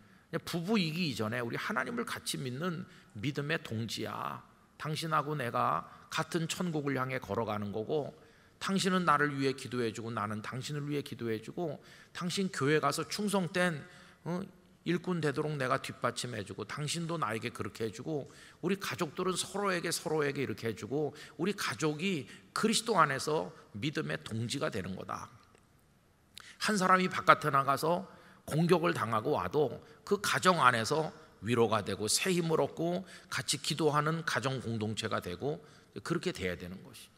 부부이기 이전에 우리 하나님을 같이 믿는 믿음의 동지야. 당신하고 내가 같은 천국을 향해 걸어가는 거고, 당신은 나를 위해 기도해주고 나는 당신을 위해 기도해주고, 당신 교회 가서 충성된 일꾼 되도록 내가 뒷받침해주고, 당신도 나에게 그렇게 해주고, 우리 가족들은 서로에게 이렇게 해주고, 우리 가족이 그리스도 안에서 믿음의 동지가 되는 거다. 한 사람이 바깥에 나가서 공격을 당하고 와도 그 가정 안에서 위로가 되고 새 힘을 얻고 같이 기도하는 가정 공동체가 되고, 그렇게 돼야 되는 것이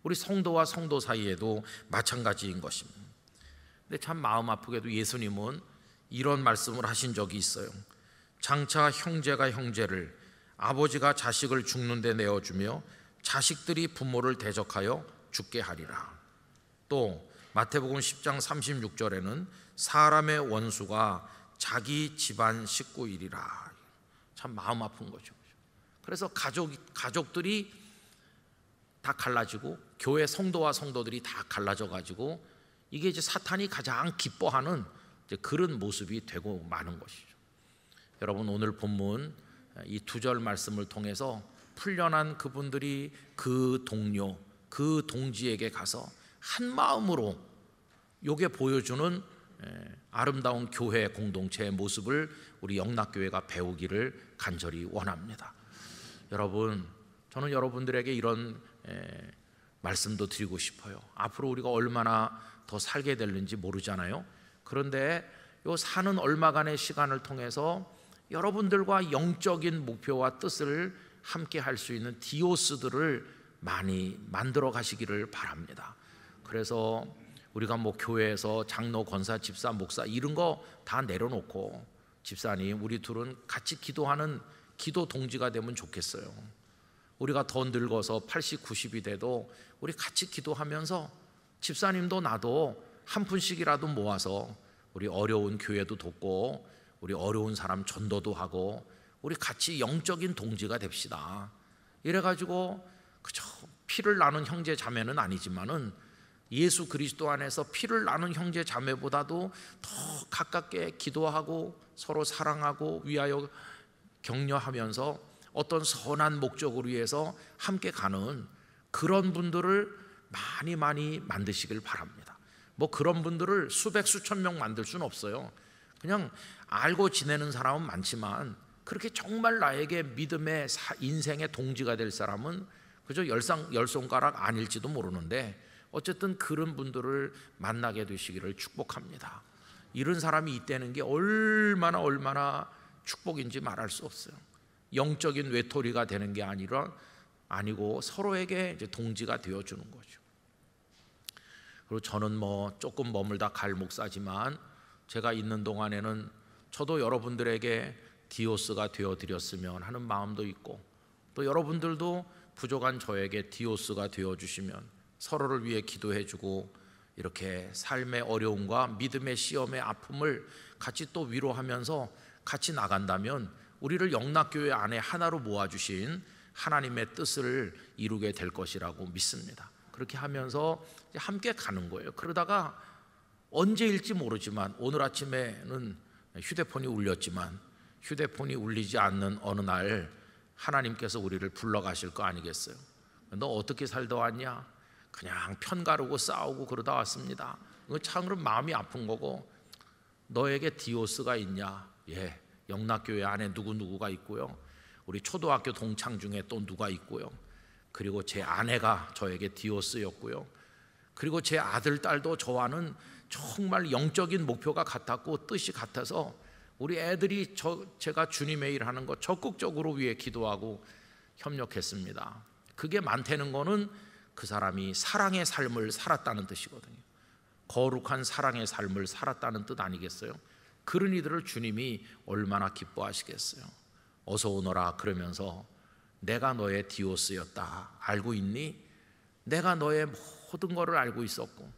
우리 성도와 성도 사이에도 마찬가지인 것입니다. 근데 참 마음 아프게도 예수님은 이런 말씀을 하신 적이 있어요. 장차 형제가 형제를, 아버지가 자식을 죽는 데 내어주며 자식들이 부모를 대적하여 죽게 하리라. 또 마태복음 10장 36절에는 사람의 원수가 자기 집안 식구이리라. 참 마음 아픈 거죠. 그래서 가족들이 다 갈라지고 교회 성도와 성도들이 다 갈라져 가지고 이게 이제 사탄이 가장 기뻐하는 그런 모습이 되고 마는 것이죠. 여러분, 오늘 본문 이 2절 말씀을 통해서 풀려난 그분들이 그 동료, 그 동지에게 가서 한 마음으로 요게 보여주는 아름다운 교회 공동체의 모습을 우리 영락교회가 배우기를 간절히 원합니다. 여러분, 저는 여러분들에게 이런 말씀도 드리고 싶어요. 앞으로 우리가 얼마나 더 살게 될는지 모르잖아요. 그런데 요 사는 얼마간의 시간을 통해서 여러분들과 영적인 목표와 뜻을 함께 할 수 있는 디오스들을 많이 만들어 가시기를 바랍니다. 그래서 우리가 뭐 교회에서 장로, 권사, 집사, 목사 이런 거 다 내려놓고, 집사님 우리 둘은 같이 기도하는 기도 동지가 되면 좋겠어요. 우리가 더 늙어서 80, 90이 돼도 우리 같이 기도하면서 집사님도 나도 한 푼씩이라도 모아서 우리 어려운 교회도 돕고 우리 어려운 사람 전도도 하고 우리 같이 영적인 동지가 됩시다. 이래가지고 그저 피를 나눈 형제 자매는 아니지만은 예수 그리스도 안에서 피를 나눈 형제 자매보다도 더 가깝게 기도하고 서로 사랑하고 위하여 격려하면서 어떤 선한 목적을 위해서 함께 가는 그런 분들을 많이 만드시길 바랍니다. 뭐 그런 분들을 수백 수천 명 만들 수는 없어요. 그냥 알고 지내는 사람은 많지만 그렇게 정말 나에게 믿음의 인생의 동지가 될 사람은 그저 열 손가락 아닐지도 모르는데, 어쨌든 그런 분들을 만나게 되시기를 축복합니다. 이런 사람이 있다는 게 얼마나 축복인지 말할 수 없어요. 영적인 외톨이가 되는 게 아니고 서로에게 이제 동지가 되어주는 거죠. 그리고 저는 뭐 조금 머물다 갈 목사지만 제가 있는 동안에는 저도 여러분들에게 디오스가 되어드렸으면 하는 마음도 있고, 또 여러분들도 부족한 저에게 디오스가 되어주시면 서로를 위해 기도해주고 이렇게 삶의 어려움과 믿음의 시험의 아픔을 같이 또 위로하면서 같이 나간다면 우리를 영락교회 안에 하나로 모아주신 하나님의 뜻을 이루게 될 것이라고 믿습니다. 그렇게 하면서 함께 가는 거예요. 그러다가 언제일지 모르지만 오늘 아침에는 휴대폰이 울렸지만 휴대폰이 울리지 않는 어느 날 하나님께서 우리를 불러가실 거 아니겠어요? 너 어떻게 살다 왔냐? 그냥 편가르고 싸우고 그러다 왔습니다. 이거 참으로 마음이 아픈 거고, 너에게 디오스가 있냐? 예, 영락교회 안에 누구누구가 있고요, 우리 초등학교 동창 중에 또 누가 있고요, 그리고 제 아내가 저에게 디오스였고요, 그리고 제 아들, 딸도 저와는 정말 영적인 목표가 같았고 뜻이 같아서 우리 애들이 제가 주님의 일 하는 거 적극적으로 위해 기도하고 협력했습니다. 그게 많다는 거는 그 사람이 사랑의 삶을 살았다는 뜻이거든요. 거룩한 사랑의 삶을 살았다는 뜻 아니겠어요? 그런 이들을 주님이 얼마나 기뻐하시겠어요. 어서 오너라 그러면서 내가 너의 디오스였다, 알고 있니? 내가 너의 모든 것을 알고 있었고,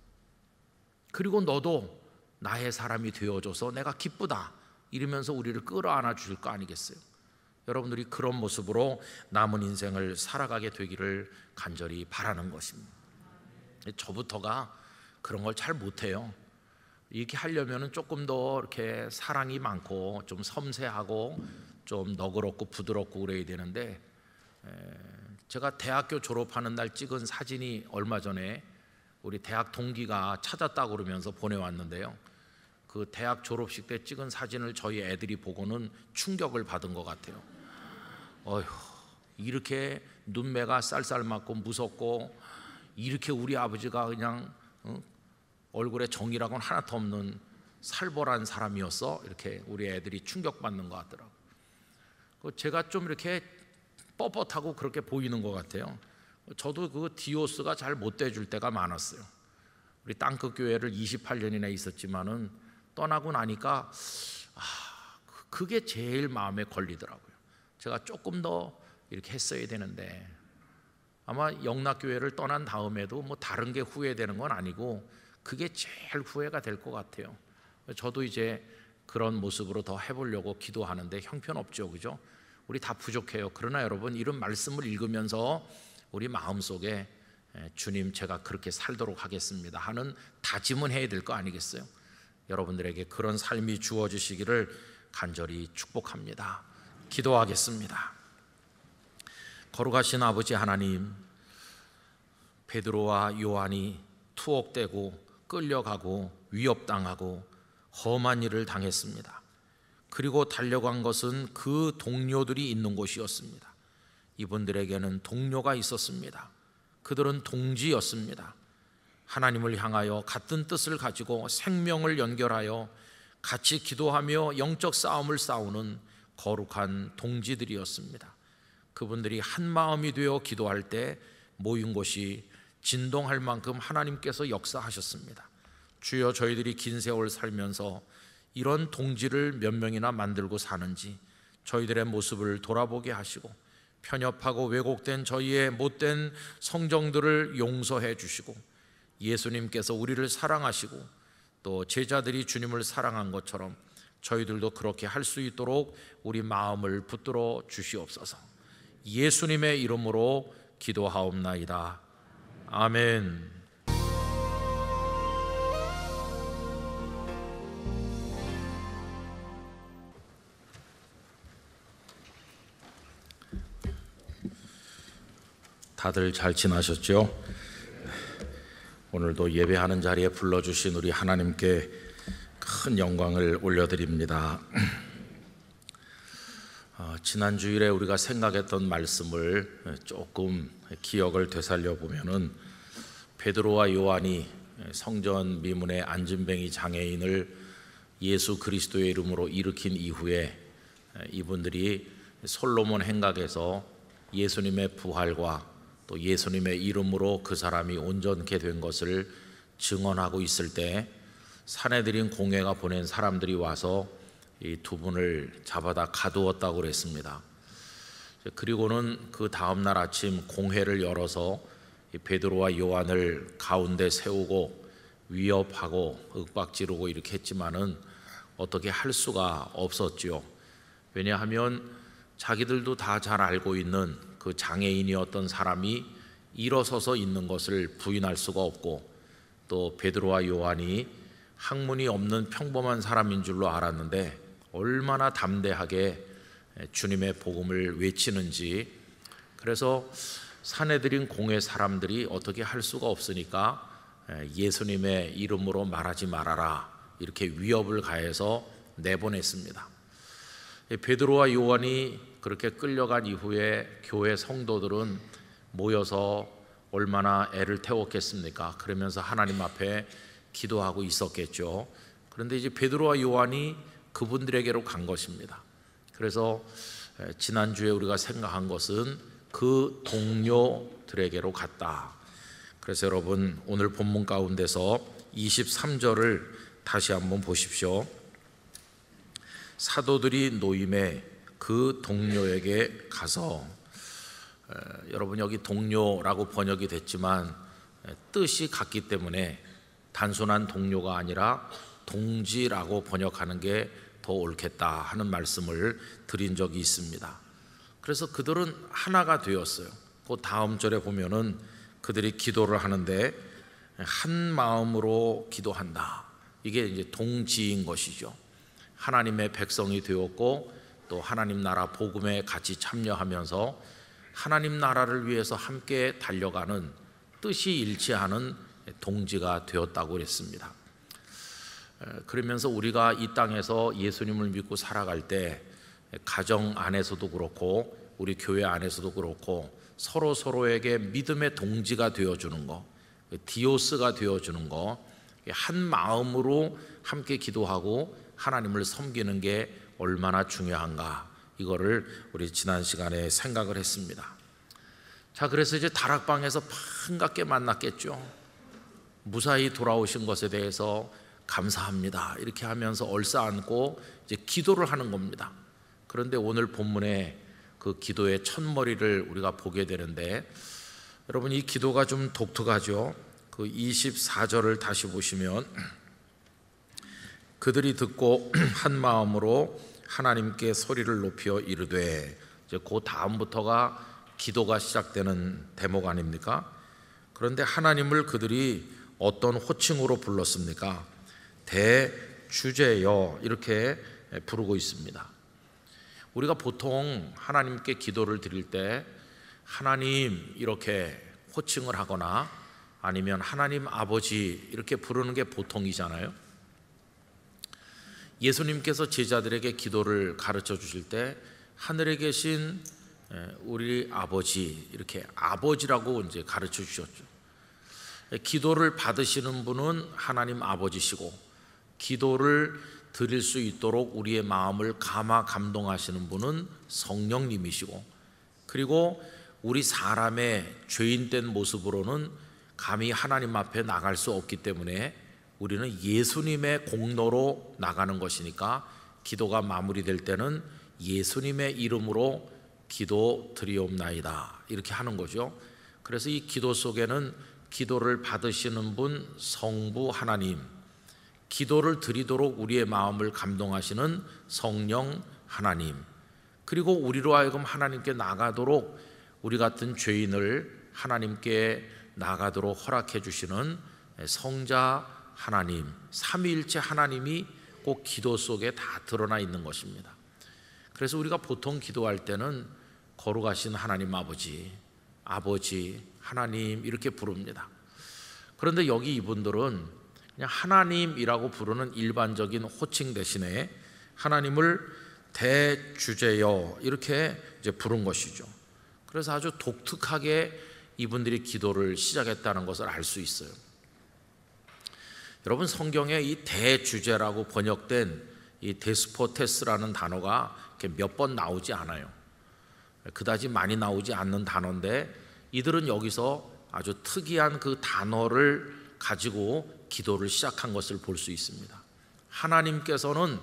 그리고 너도 나의 사람이 되어줘서 내가 기쁘다, 이러면서 우리를 끌어안아 주실 거 아니겠어요? 여러분들이 그런 모습으로 남은 인생을 살아가게 되기를 간절히 바라는 것입니다. 저부터가 그런 걸 잘 못해요. 이렇게 하려면 조금 더 이렇게 사랑이 많고 좀 섬세하고 좀 너그럽고 부드럽고 그래야 되는데, 제가 대학교 졸업하는 날 찍은 사진이 얼마 전에 우리 대학 동기가 찾았다고 그러면서 보내왔는데요, 그 대학 졸업식 때 찍은 사진을 저희 애들이 보고는 충격을 받은 것 같아요. 어휴, 이렇게 눈매가 쌀쌀맞고 무섭고, 이렇게 우리 아버지가 그냥 얼굴에 정이라고는 하나도 없는 살벌한 사람이었어? 이렇게 우리 애들이 충격받는 것 같더라고요. 제가 좀 이렇게 뻣뻣하고 그렇게 보이는 것 같아요. 저도 그 디오스가 잘 못 돼줄 때가 많았어요. 우리 땅끝 교회를 28년이나 있었지만은 떠나고 나니까 그게 제일 마음에 걸리더라고요. 제가 조금 더 이렇게 했어야 되는데, 아마 영락교회를 떠난 다음에도 뭐 다른 게 후회되는 건 아니고 그게 제일 후회가 될 것 같아요. 저도 이제 그런 모습으로 더 해보려고 기도하는데 형편없죠, 그죠? 우리 다 부족해요. 그러나 여러분, 이런 말씀을 읽으면서 우리 마음속에 주님, 제가 그렇게 살도록 하겠습니다 하는 다짐은 해야 될 거 아니겠어요? 여러분들에게 그런 삶이 주어지시기를 간절히 축복합니다. 기도하겠습니다. 거룩하신 아버지 하나님, 베드로와 요한이 투옥되고 끌려가고 위협당하고 험한 일을 당했습니다. 그리고 달려간 것은 그 동료들이 있는 곳이었습니다. 이분들에게는 동료가 있었습니다. 그들은 동지였습니다. 하나님을 향하여 같은 뜻을 가지고 생명을 연결하여 같이 기도하며 영적 싸움을 싸우는 거룩한 동지들이었습니다. 그분들이 한 마음이 되어 기도할 때 모인 곳이 진동할 만큼 하나님께서 역사하셨습니다. 주여, 저희들이 긴 세월 살면서 이런 동지를 몇 명이나 만들고 사는지 저희들의 모습을 돌아보게 하시고, 편협하고 왜곡된 저희의 못된 성정들을 용서해 주시고, 예수님께서 우리를 사랑하시고 또 제자들이 주님을 사랑한 것처럼 저희들도 그렇게 할 수 있도록 우리 마음을 붙들어 주시옵소서. 예수님의 이름으로 기도하옵나이다. 아멘. 다들 잘 지나셨죠? 오늘도 예배하는 자리에 불러주신 우리 하나님께 큰 영광을 올려드립니다. 지난 주일에 우리가 생각했던 말씀을 조금 기억을 되살려 보면은, 베드로와 요한이 성전 미문의 안진뱅이 장애인을 예수 그리스도의 이름으로 일으킨 이후에 이분들이 솔로몬 행각에서 예수님의 부활과 또 예수님의 이름으로 그 사람이 온전케 된 것을 증언하고 있을 때, 산헤드린 공회가 보낸 사람들이 와서 이 두 분을 잡아다 가두었다고 그랬습니다. 그리고는 그 다음날 아침 공회를 열어서 베드로와 요한을 가운데 세우고 위협하고 윽박지르고 이렇게 했지만은 어떻게 할 수가 없었죠. 왜냐하면 자기들도 다 잘 알고 있는 그 장애인이었던 사람이 일어서서 있는 것을 부인할 수가 없고, 또 베드로와 요한이 학문이 없는 평범한 사람인 줄로 알았는데 얼마나 담대하게 주님의 복음을 외치는지. 그래서 사내들인 공회 사람들이 어떻게 할 수가 없으니까 예수님의 이름으로 말하지 말아라 이렇게 위협을 가해서 내보냈습니다. 베드로와 요한이 그렇게 끌려간 이후에 교회 성도들은 모여서 얼마나 애를 태웠겠습니까? 그러면서 하나님 앞에 기도하고 있었겠죠. 그런데 이제 베드로와 요한이 그분들에게로 간 것입니다. 그래서 지난주에 우리가 생각한 것은 그 동료들에게로 갔다. 그래서 여러분 오늘 본문 가운데서 23절을 다시 한번 보십시오. 사도들이 노임에 그 동료에게 가서, 여러분 여기 동료라고 번역이 됐지만 뜻이 같기 때문에 단순한 동료가 아니라 동지라고 번역하는 게 더 옳겠다 하는 말씀을 드린 적이 있습니다. 그래서 그들은 하나가 되었어요. 그 다음 절에 보면은 그들이 기도를 하는데 한 마음으로 기도한다. 이게 이제 동지인 것이죠. 하나님의 백성이 되었고 또 하나님 나라 복음에 같이 참여하면서 하나님 나라를 위해서 함께 달려가는 뜻이 일치하는 동지가 되었다고 그랬습니다. 그러면서 우리가 이 땅에서 예수님을 믿고 살아갈 때 가정 안에서도 그렇고 우리 교회 안에서도 그렇고 서로에게 믿음의 동지가 되어주는 거, 디오스가 되어주는 거, 한 마음으로 함께 기도하고 하나님을 섬기는 게 얼마나 중요한가, 이거를 우리 지난 시간에 생각을 했습니다. 자, 그래서 이제 다락방에서 반갑게 만났겠죠. 무사히 돌아오신 것에 대해서 감사합니다 이렇게 하면서 얼싸안고 이제 기도를 하는 겁니다. 그런데 오늘 본문에 그 기도의 첫머리를 우리가 보게 되는데, 여러분 이 기도가 좀 독특하죠. 그 24절을 다시 보시면 그들이 듣고 한 마음으로 하나님께 소리를 높여 이르되, 이제 그 다음부터가 기도가 시작되는 대목 아닙니까? 그런데 하나님을 그들이 어떤 호칭으로 불렀습니까? 대주제여 이렇게 부르고 있습니다. 우리가 보통 하나님께 기도를 드릴 때 하나님 이렇게 호칭을 하거나 아니면 하나님 아버지 이렇게 부르는 게 보통이잖아요. 예수님께서 제자들에게 기도를 가르쳐 주실 때 하늘에 계신 우리 아버지 이렇게 아버지라고 이제 가르쳐 주셨죠. 기도를 받으시는 분은 하나님 아버지시고 기도를 드릴 수 있도록 우리의 마음을 감동하시는 분은 성령님이시고, 그리고 우리 사람의 죄인된 모습으로는 감히 하나님 앞에 나갈 수 없기 때문에 우리는 예수님의 공로로 나가는 것이니까 기도가 마무리될 때는 예수님의 이름으로 기도 드리옵나이다 이렇게 하는 거죠. 그래서 이 기도 속에는 기도를 받으시는 분 성부 하나님, 기도를 드리도록 우리의 마음을 감동하시는 성령 하나님, 그리고 우리로 하여금 하나님께 나가도록 우리 같은 죄인을 하나님께 나가도록 허락해 주시는 성자 하나님, 삼위일체 하나님이 꼭 기도 속에 다 드러나 있는 것입니다. 그래서 우리가 보통 기도할 때는 거룩하신 하나님 아버지, 아버지, 하나님 이렇게 부릅니다. 그런데 여기 이분들은 그냥 하나님이라고 부르는 일반적인 호칭 대신에 하나님을 대주제여 이렇게 이제 부른 것이죠. 그래서 아주 독특하게 이분들이 기도를 시작했다는 것을 알 수 있어요. 여러분 성경에 이 대주제라고 번역된 이 데스포테스라는 단어가 몇 번 나오지 않아요. 그다지 많이 나오지 않는 단어인데 이들은 여기서 아주 특이한 그 단어를 가지고 기도를 시작한 것을 볼 수 있습니다. 하나님께서는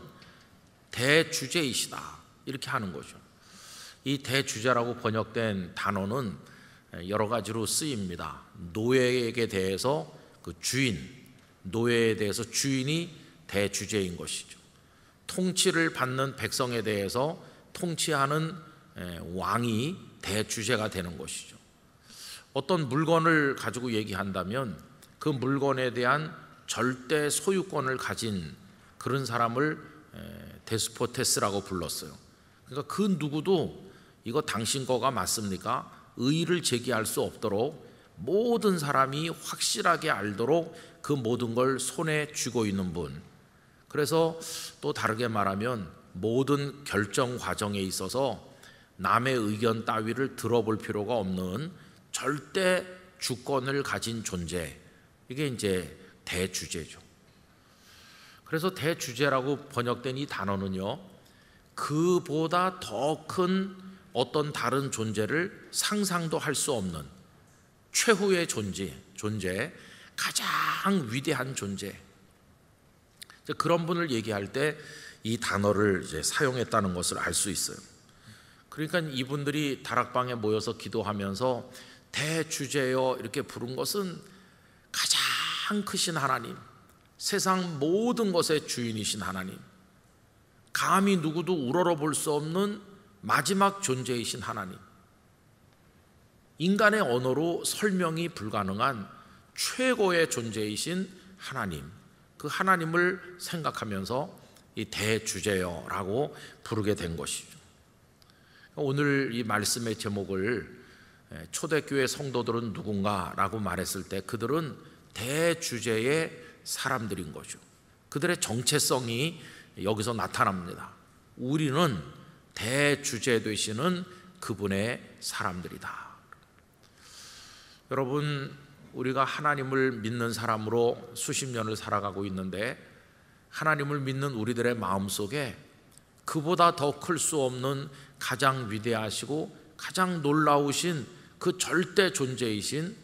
대주제이시다 이렇게 하는 거죠. 이 대주제라고 번역된 단어는 여러 가지로 쓰입니다. 노예에게 대해서 그 주인, 노예에 대해서 주인이 대주제인 것이죠. 통치를 받는 백성에 대해서 통치하는 왕이 대주제가 되는 것이죠. 어떤 물건을 가지고 얘기한다면 그 물건에 대한 절대 소유권을 가진 그런 사람을 데스포테스라고 불렀어요. 그러니까 그 누구도 이거 당신 거가 맞습니까? 의의를 제기할 수 없도록 모든 사람이 확실하게 알도록 그 모든 걸 손에 쥐고 있는 분. 그래서 또 다르게 말하면 모든 결정 과정에 있어서 남의 의견 따위를 들어볼 필요가 없는 절대 주권을 가진 존재, 이게 이제 대주제죠. 그래서 대주제라고 번역된 이 단어는요, 그보다 더 큰 어떤 다른 존재를 상상도 할 수 없는 최후의 존재, 가장 위대한 존재, 그런 분을 얘기할 때 이 단어를 이제 사용했다는 것을 알 수 있어요. 그러니까 이분들이 다락방에 모여서 기도하면서 대주제여 이렇게 부른 것은 가장 크신 하나님, 세상 모든 것의 주인이신 하나님, 감히 누구도 우러러 볼 수 없는 마지막 존재이신 하나님, 인간의 언어로 설명이 불가능한 최고의 존재이신 하나님, 그 하나님을 생각하면서 이 대주제여라고 부르게 된 것이죠. 오늘 이 말씀의 제목을 초대교회 성도들은 누군가라고 말했을 때 그들은 대주제의 사람들인 거죠. 그들의 정체성이 여기서 나타납니다. 우리는 대주제 되시는 그분의 사람들이다. 여러분, 우리가 하나님을 믿는 사람으로 수십 년을 살아가고 있는데 하나님을 믿는 우리들의 마음속에 그보다 더 클 수 없는 가장 위대하시고 가장 놀라우신 그 절대 존재이신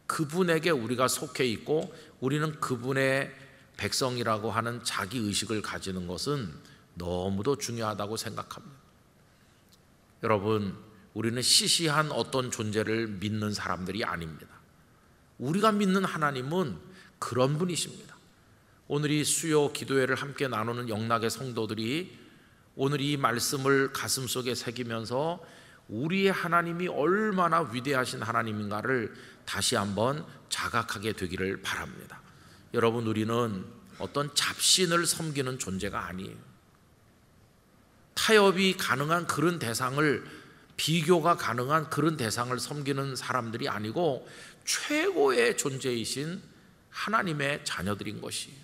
그분에게 우리가 속해 있고 우리는 그분의 백성이라고 하는 자기의식을 가지는 것은 너무도 중요하다고 생각합니다. 여러분, 우리는 시시한 어떤 존재를 믿는 사람들이 아닙니다. 우리가 믿는 하나님은 그런 분이십니다. 오늘 이 수요 기도회를 함께 나누는 영락의 성도들이 오늘 이 말씀을 가슴속에 새기면서 우리의 하나님이 얼마나 위대하신 하나님인가를 다시 한번 자각하게 되기를 바랍니다. 여러분, 우리는 어떤 잡신을 섬기는 존재가 아니에요. 타협이 가능한 그런 대상을, 비교가 가능한 그런 대상을 섬기는 사람들이 아니고 최고의 존재이신 하나님의 자녀들인 것이에요.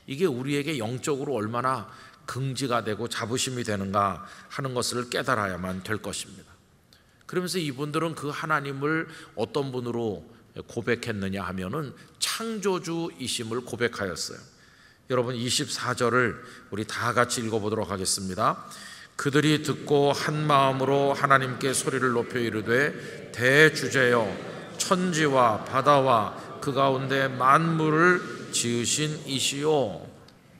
이게 우리에게 영적으로 얼마나 긍지가 되고 자부심이 되는가 하는 것을 깨달아야만 될 것입니다. 그러면서 이분들은 그 하나님을 어떤 분으로 고백했느냐 하면은 창조주이심을 고백하였어요. 여러분, 24절을 우리 다 같이 읽어보도록 하겠습니다. 그들이 듣고 한 마음으로 하나님께 소리를 높여 이르되 대주제여 천지와 바다와 그 가운데 만물을 지으신 이시요,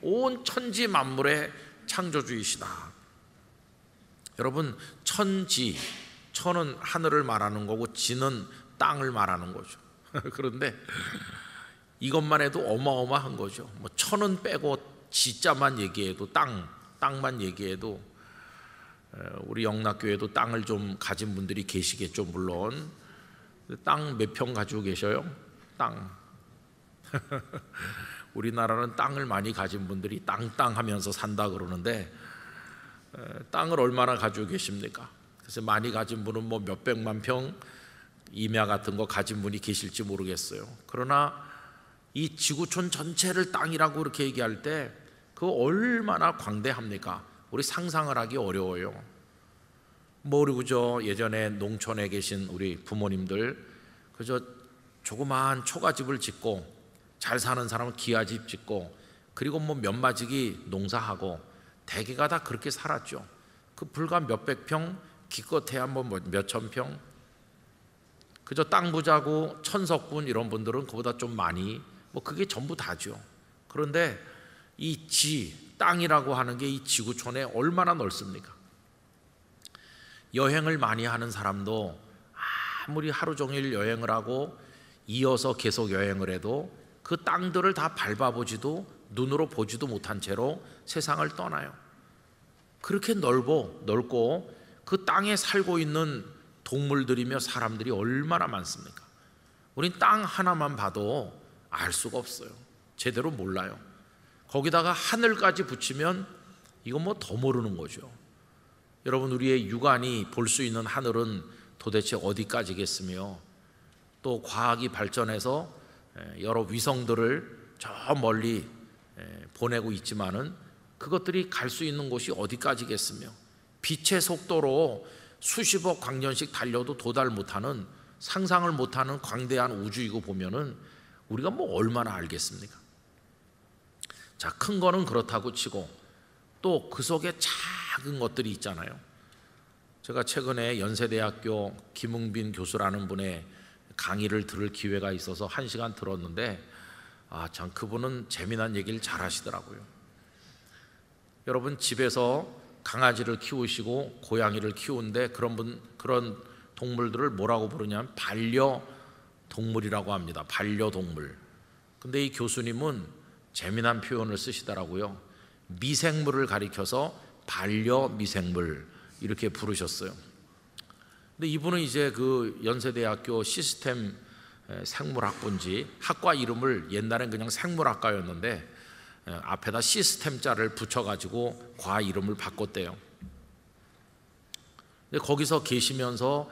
온 천지 만물의 창조주이시다. 여러분, 천지, 천은 하늘을 말하는 거고 지는 땅을 말하는 거죠. 그런데 이것만 해도 어마어마한 거죠. 뭐 천은 빼고 지자만 얘기해도 땅만 얘기해도, 우리 영락교회도 땅을 좀 가진 분들이 계시겠죠. 물론 땅 몇 평 가지고 계셔요? 땅. 우리나라는 땅을 많이 가진 분들이 땅 하면서 산다 그러는데 땅을 얼마나 가지고 계십니까? 그래서 많이 가진 분은 뭐 몇백만 평 임야 같은 거 가진 분이 계실지 모르겠어요. 그러나 이 지구촌 전체를 땅이라고 그렇게 얘기할 때 그거 얼마나 광대합니까? 우리 상상을 하기 어려워요. 우리 그저 예전에 농촌에 계신 우리 부모님들 그저 조그마한 초가집을 짓고 잘 사는 사람은 기와집 짓고 그리고 뭐 몇마지기 농사하고 대개가 다 그렇게 살았죠. 그 불과 몇백 평, 기껏해야 뭐 몇천 평, 그저 땅 부자고 천석군 이런 분들은 그보다 좀 많이, 그게 전부 다죠. 그런데 이 땅이라고 하는 게 이 지구촌에 얼마나 넓습니까? 여행을 많이 하는 사람도 아무리 하루 종일 여행을 하고 이어서 계속 여행을 해도 그 땅들을 다 밟아보지도 눈으로 보지도 못한 채로 세상을 떠나요. 그렇게 넓고 그 땅에 살고 있는 동물들이며 사람들이 얼마나 많습니까? 우린 땅 하나만 봐도 알 수가 없어요. 제대로 몰라요. 거기다가 하늘까지 붙이면 이건 더 모르는 거죠. 여러분, 우리의 육안이 볼 수 있는 하늘은 도대체 어디까지겠으며, 또 과학이 발전해서 여러 위성들을 저 멀리 보내고 있지만은 그것들이 갈 수 있는 곳이 어디까지겠으며, 빛의 속도로 수십억 광년씩 달려도 도달 못하는, 상상을 못하는 광대한 우주이고 보면은 우리가 뭐 얼마나 알겠습니까? 자, 큰 거는 그렇다고 치고 또 그 속에 작은 것들이 있잖아요. 제가 최근에 연세대학교 김웅빈 교수라는 분의 강의를 들을 기회가 있어서 1시간 들었는데, 참 그분은 재미난 얘기를 잘 하시더라고요. 여러분, 집에서 강아지를 키우시고 고양이를 키우는데 그런 동물들을 뭐라고 부르냐면 반려동물이라고 합니다. 반려동물. 근데 이 교수님은 재미난 표현을 쓰시더라고요. 미생물을 가리켜서 반려미생물 이렇게 부르셨어요. 근데 이분은 이제 그 연세대학교 시스템 생물학부인지 학과 이름을 옛날엔 그냥 생물학과였는데 앞에다 시스템자를 붙여가지고 과 이름을 바꿨대요. 근데 거기서 계시면서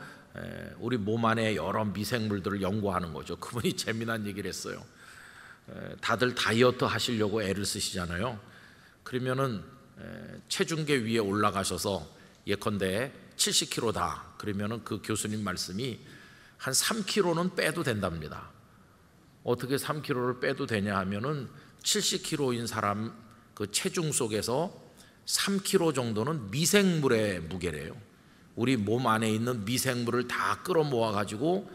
우리 몸 안에 여러 미생물들을 연구하는 거죠. 그분이 재미난 얘기를 했어요. 다들 다이어트 하시려고 애를 쓰시잖아요. 그러면은 체중계 위에 올라가셔서 예컨대 70kg다 그러면은 그 교수님 말씀이 한 3kg는 빼도 된답니다. 어떻게 3kg를 빼도 되냐 하면은 70kg인 사람 그 체중 속에서 3kg 정도는 미생물의 무게래요. 우리 몸 안에 있는 미생물을 다 끌어모아 가지고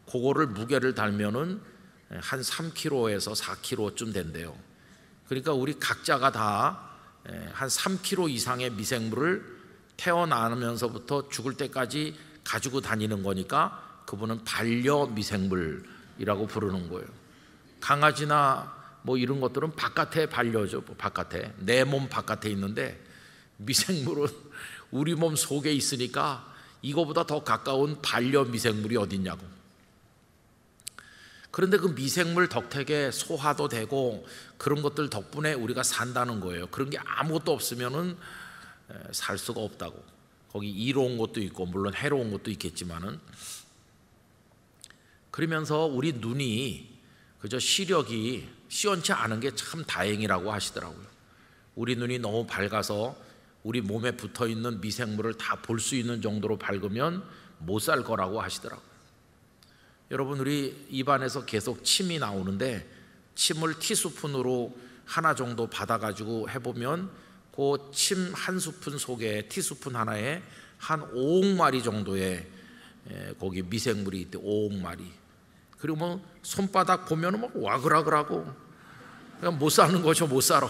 그거를 무게를 달면은 한 3kg에서 4kg쯤 된대요. 그러니까 우리 각자가 다 한 3kg 이상의 미생물을 태어나면서부터 죽을 때까지 가지고 다니는 거니까 그분은 반려미생물이라고 부르는 거예요. 강아지나 뭐 이런 것들은 바깥에 반려죠. 바깥에, 내 몸 바깥에 있는데 미생물은 우리 몸 속에 있으니까 이거보다 더 가까운 반려미생물이 어딨냐고. 그런데 그 미생물 덕택에 소화도 되고 그런 것들 덕분에 우리가 산다는 거예요. 그런 게 아무것도 없으면은 살 수가 없다고. 거기 이로운 것도 있고 물론 해로운 것도 있겠지만은, 그러면서 우리 눈이 그저 시력이 시원치 않은 게 참 다행이라고 하시더라고요. 우리 눈이 너무 밝아서 우리 몸에 붙어 있는 미생물을 다 볼 수 있는 정도로 밝으면 못 살 거라고 하시더라고요. 여러분, 우리 입안에서 계속 침이 나오는데 침을 티스푼으로 하나 정도 받아가지고 해보면 그 침 한 스푼 속에 티스푼 하나에 한 5억 마리 정도의 거기 미생물이 있대. 5억 마리. 그리고 뭐 손바닥 보면은 막 와글와글하고 그냥 못 사는 거죠. 못 살아.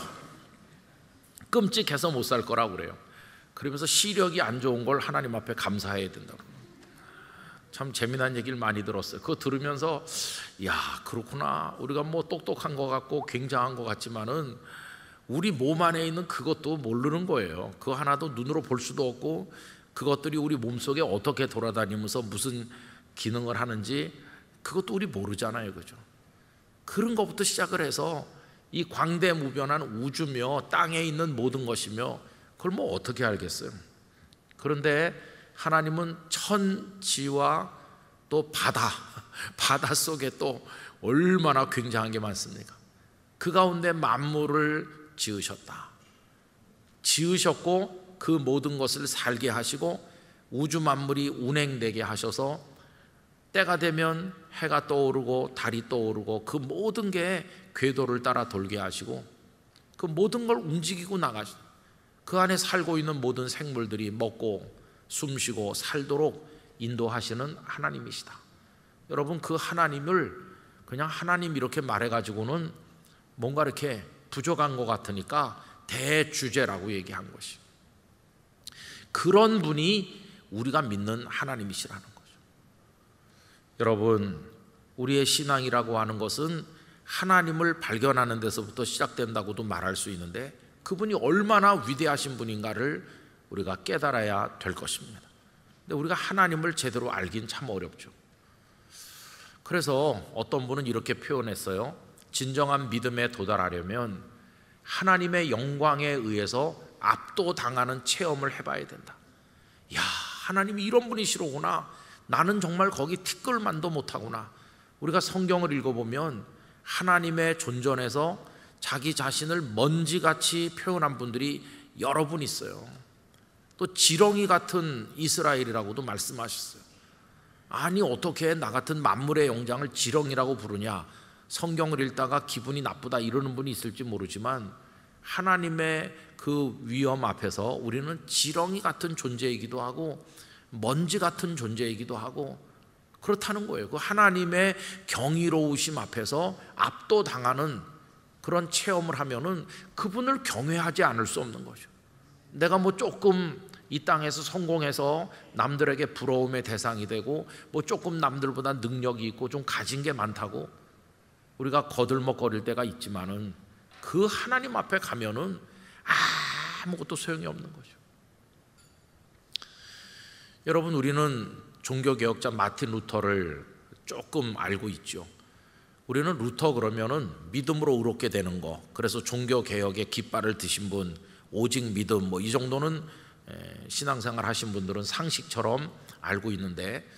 끔찍해서 못 살 거라고 그래요. 그러면서 시력이 안 좋은 걸 하나님 앞에 감사해야 된다고. 참 재미난 얘기를 많이 들었어요. 그거 들으면서 야, 그렇구나. 우리가 뭐 똑똑한 것 같고 굉장한 것 같지만은 우리 몸 안에 있는 그것도 모르는 거예요. 그거 하나도 눈으로 볼 수도 없고 그것들이 우리 몸속에 어떻게 돌아다니면서 무슨 기능을 하는지 그것도 우리 모르잖아요. 그죠? 그런 것부터 시작을 해서 이 광대무변한 우주며 땅에 있는 모든 것이며 그걸 뭐 어떻게 알겠어요? 그런데 하나님은 천지와 또 바다 속에 또 얼마나 굉장한 게 많습니까? 그 가운데 만물을 지으셨고 그 모든 것을 살게 하시고 우주 만물이 운행되게 하셔서 때가 되면 해가 떠오르고 달이 떠오르고 그 모든 게 궤도를 따라 돌게 하시고 그 모든 걸 움직이고 나가시고 그 안에 살고 있는 모든 생물들이 먹고 숨쉬고 살도록 인도하시는 하나님이시다. 여러분, 그 하나님을 그냥 하나님 이렇게 말해가지고는 뭔가 이렇게 부족한 것 같으니까 대주제라고 얘기한 것이, 그런 분이 우리가 믿는 하나님이시라는 거죠. 여러분, 우리의 신앙이라고 하는 것은 하나님을 발견하는 데서부터 시작된다고도 말할 수 있는데 그분이 얼마나 위대하신 분인가를 우리가 깨달아야 될 것입니다. 근데 우리가 하나님을 제대로 알긴 참 어렵죠. 그래서 어떤 분은 이렇게 표현했어요. 진정한 믿음에 도달하려면 하나님의 영광에 의해서 압도당하는 체험을 해봐야 된다. 야, 하나님이 이런 분이시로구나. 나는 정말 거기 티끌만도 못하구나. 우리가 성경을 읽어보면 하나님의 존전에서 자기 자신을 먼지같이 표현한 분들이 여러 분 있어요. 또 지렁이 같은 이스라엘이라고도 말씀하셨어요. 아니 어떻게 나 같은 만물의 영장을 지렁이라고 부르냐, 성경을 읽다가 기분이 나쁘다 이러는 분이 있을지 모르지만 하나님의 그 위엄 앞에서 우리는 지렁이 같은 존재이기도 하고 먼지 같은 존재이기도 하고 그렇다는 거예요. 그 하나님의 경이로우심 앞에서 압도당하는 그런 체험을 하면은 그분을 경외하지 않을 수 없는 거죠. 내가 뭐 조금 이 땅에서 성공해서 남들에게 부러움의 대상이 되고 뭐 조금 남들보다 능력이 있고 좀 가진 게 많다고 우리가 거들먹거릴 때가 있지만은 그 하나님 앞에 가면은 아무것도 소용이 없는 거죠. 여러분, 우리는 종교개혁자 마틴 루터를 조금 알고 있죠. 우리는 루터 그러면은 믿음으로 의롭게 되는 거, 그래서 종교개혁의 깃발을 드신 분, 오직 믿음, 뭐 이 정도는 신앙생활 하신 분들은 상식처럼 알고 있는데,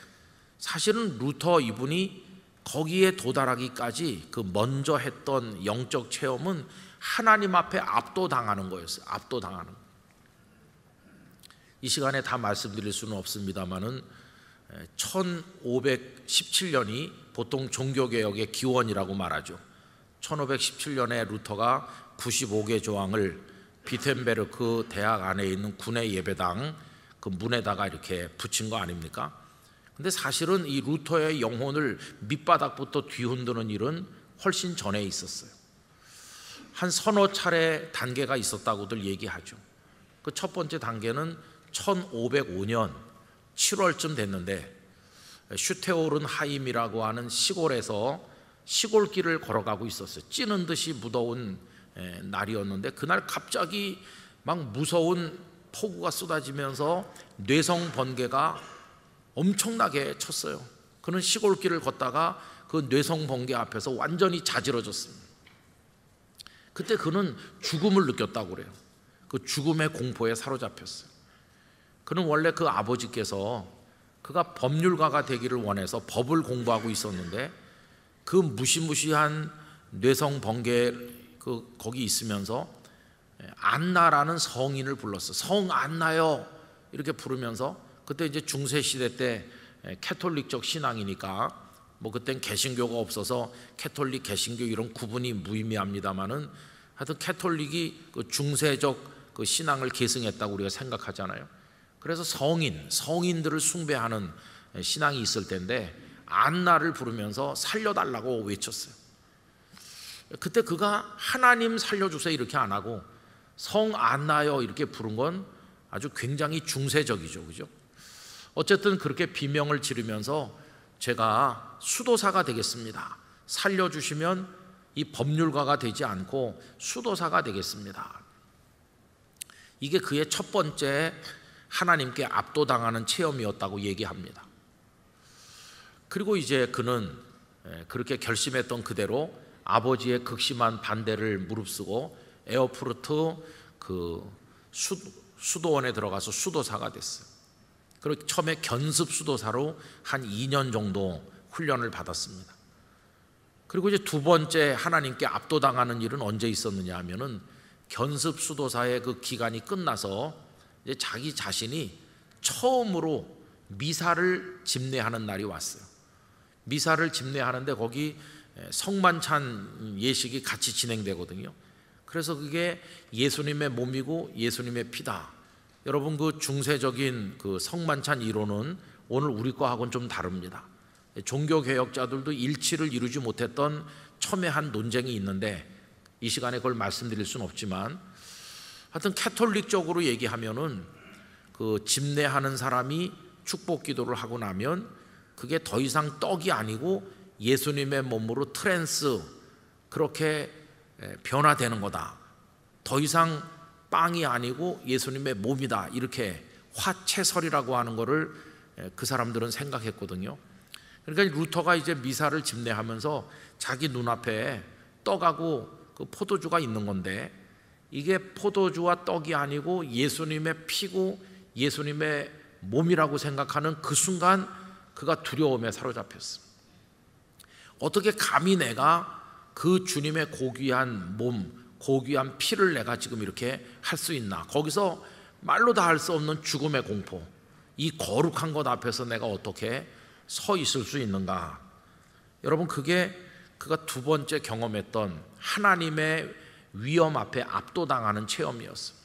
사실은 루터 이분이 거기에 도달하기까지 그 먼저 했던 영적 체험은 하나님 앞에 압도당하는 거였어요. 압도당하는 거. 이 시간에 다 말씀드릴 수는 없습니다만은 1517년이 보통 종교개혁의 기원이라고 말하죠. 1517년에 루터가 95개 조항을 비텐베르크 대학 안에 있는 군의 예배당 그 문에다가 이렇게 붙인 거 아닙니까? 근데 사실은 이 루터의 영혼을 밑바닥부터 뒤흔드는 일은 훨씬 전에 있었어요. 한 서너 차례 단계가 있었다고들 얘기하죠. 그 첫 번째 단계는 1505년 7월쯤 됐는데 슈테오른하임이라고 하는 시골에서 시골길을 걸어가고 있었어요. 찌는 듯이 무더운 날이었는데 그날 갑자기 막 무서운 폭우가 쏟아지면서 뇌성 번개가 엄청나게 쳤어요. 그는 시골길을 걷다가 그 뇌성 번개 앞에서 완전히 자지러졌습니다. 그때 그는 죽음을 느꼈다고 그래요. 그 죽음의 공포에 사로잡혔어요. 그는 원래 그 아버지께서 그가 법률가가 되기를 원해서 법을 공부하고 있었는데 그 무시무시한 뇌성 번개 거기 있으면서 안나라는 성인을 불렀어. 성 안나요 이렇게 부르면서, 그때 이제 중세 시대 때 캐톨릭적 신앙이니까 뭐 그땐 개신교가 없어서 캐톨릭 개신교 이런 구분이 무의미합니다만은 하여튼 캐톨릭이 그 중세적 그 신앙을 계승했다고 우리가 생각하잖아요. 그래서 성인들을 숭배하는 신앙이 있을 텐데 안나를 부르면서 살려달라고 외쳤어요. 그때 그가 하나님 살려주세요 이렇게 안 하고 성 안나요 이렇게 부른 건 아주 굉장히 중세적이죠, 그죠? 어쨌든 그렇게 비명을 지르면서 제가 수도사가 되겠습니다. 살려주시면 이 법률가가 되지 않고 수도사가 되겠습니다. 이게 그의 첫 번째 하나님께 압도당하는 체험이었다고 얘기합니다. 그리고 이제 그는 그렇게 결심했던 그대로 아버지의 극심한 반대를 무릅쓰고 에어푸르트 그 수도원에 들어가서 수도사가 됐어요. 그리고 처음에 견습 수도사로 한 2년 정도 훈련을 받았습니다. 그리고 이제 두 번째 하나님께 압도당하는 일은 언제 있었느냐 하면은 견습 수도사의 그 기간이 끝나서 이제 자기 자신이 처음으로 미사를 집례하는 날이 왔어요. 미사를 집례하는데 거기 성만찬 예식이 같이 진행되거든요. 그래서 그게 예수님의 몸이고 예수님의 피다. 여러분, 그 중세적인 그 성만찬 이론은 오늘 우리 거하고는 좀 다릅니다. 종교개혁자들도 일치를 이루지 못했던 첨예한 논쟁이 있는데 이 시간에 그걸 말씀드릴 수는 없지만, 하여튼 캐톨릭적으로 얘기하면은 그 집례하는 사람이 축복 기도를 하고 나면 그게 더 이상 떡이 아니고 예수님의 몸으로 트랜스 그렇게 변화되는 거다. 더 이상 빵이 아니고 예수님의 몸이다. 이렇게 화채설이라고 하는 거를 그 사람들은 생각했거든요. 그러니까 루터가 이제 미사를 집례하면서 자기 눈앞에 떡하고 그 포도주가 있는 건데 이게 포도주와 떡이 아니고 예수님의 피고 예수님의 몸이라고 생각하는 그 순간 그가 두려움에 사로잡혔습니다. 어떻게 감히 내가 그 주님의 고귀한 몸, 고귀한 피를 내가 지금 이렇게 할 수 있나? 거기서 말로 다 할 수 없는 죽음의 공포, 이 거룩한 것 앞에서 내가 어떻게 서 있을 수 있는가? 여러분, 그게 그가 두 번째 경험했던 하나님의 위험 앞에 압도당하는 체험이었어요.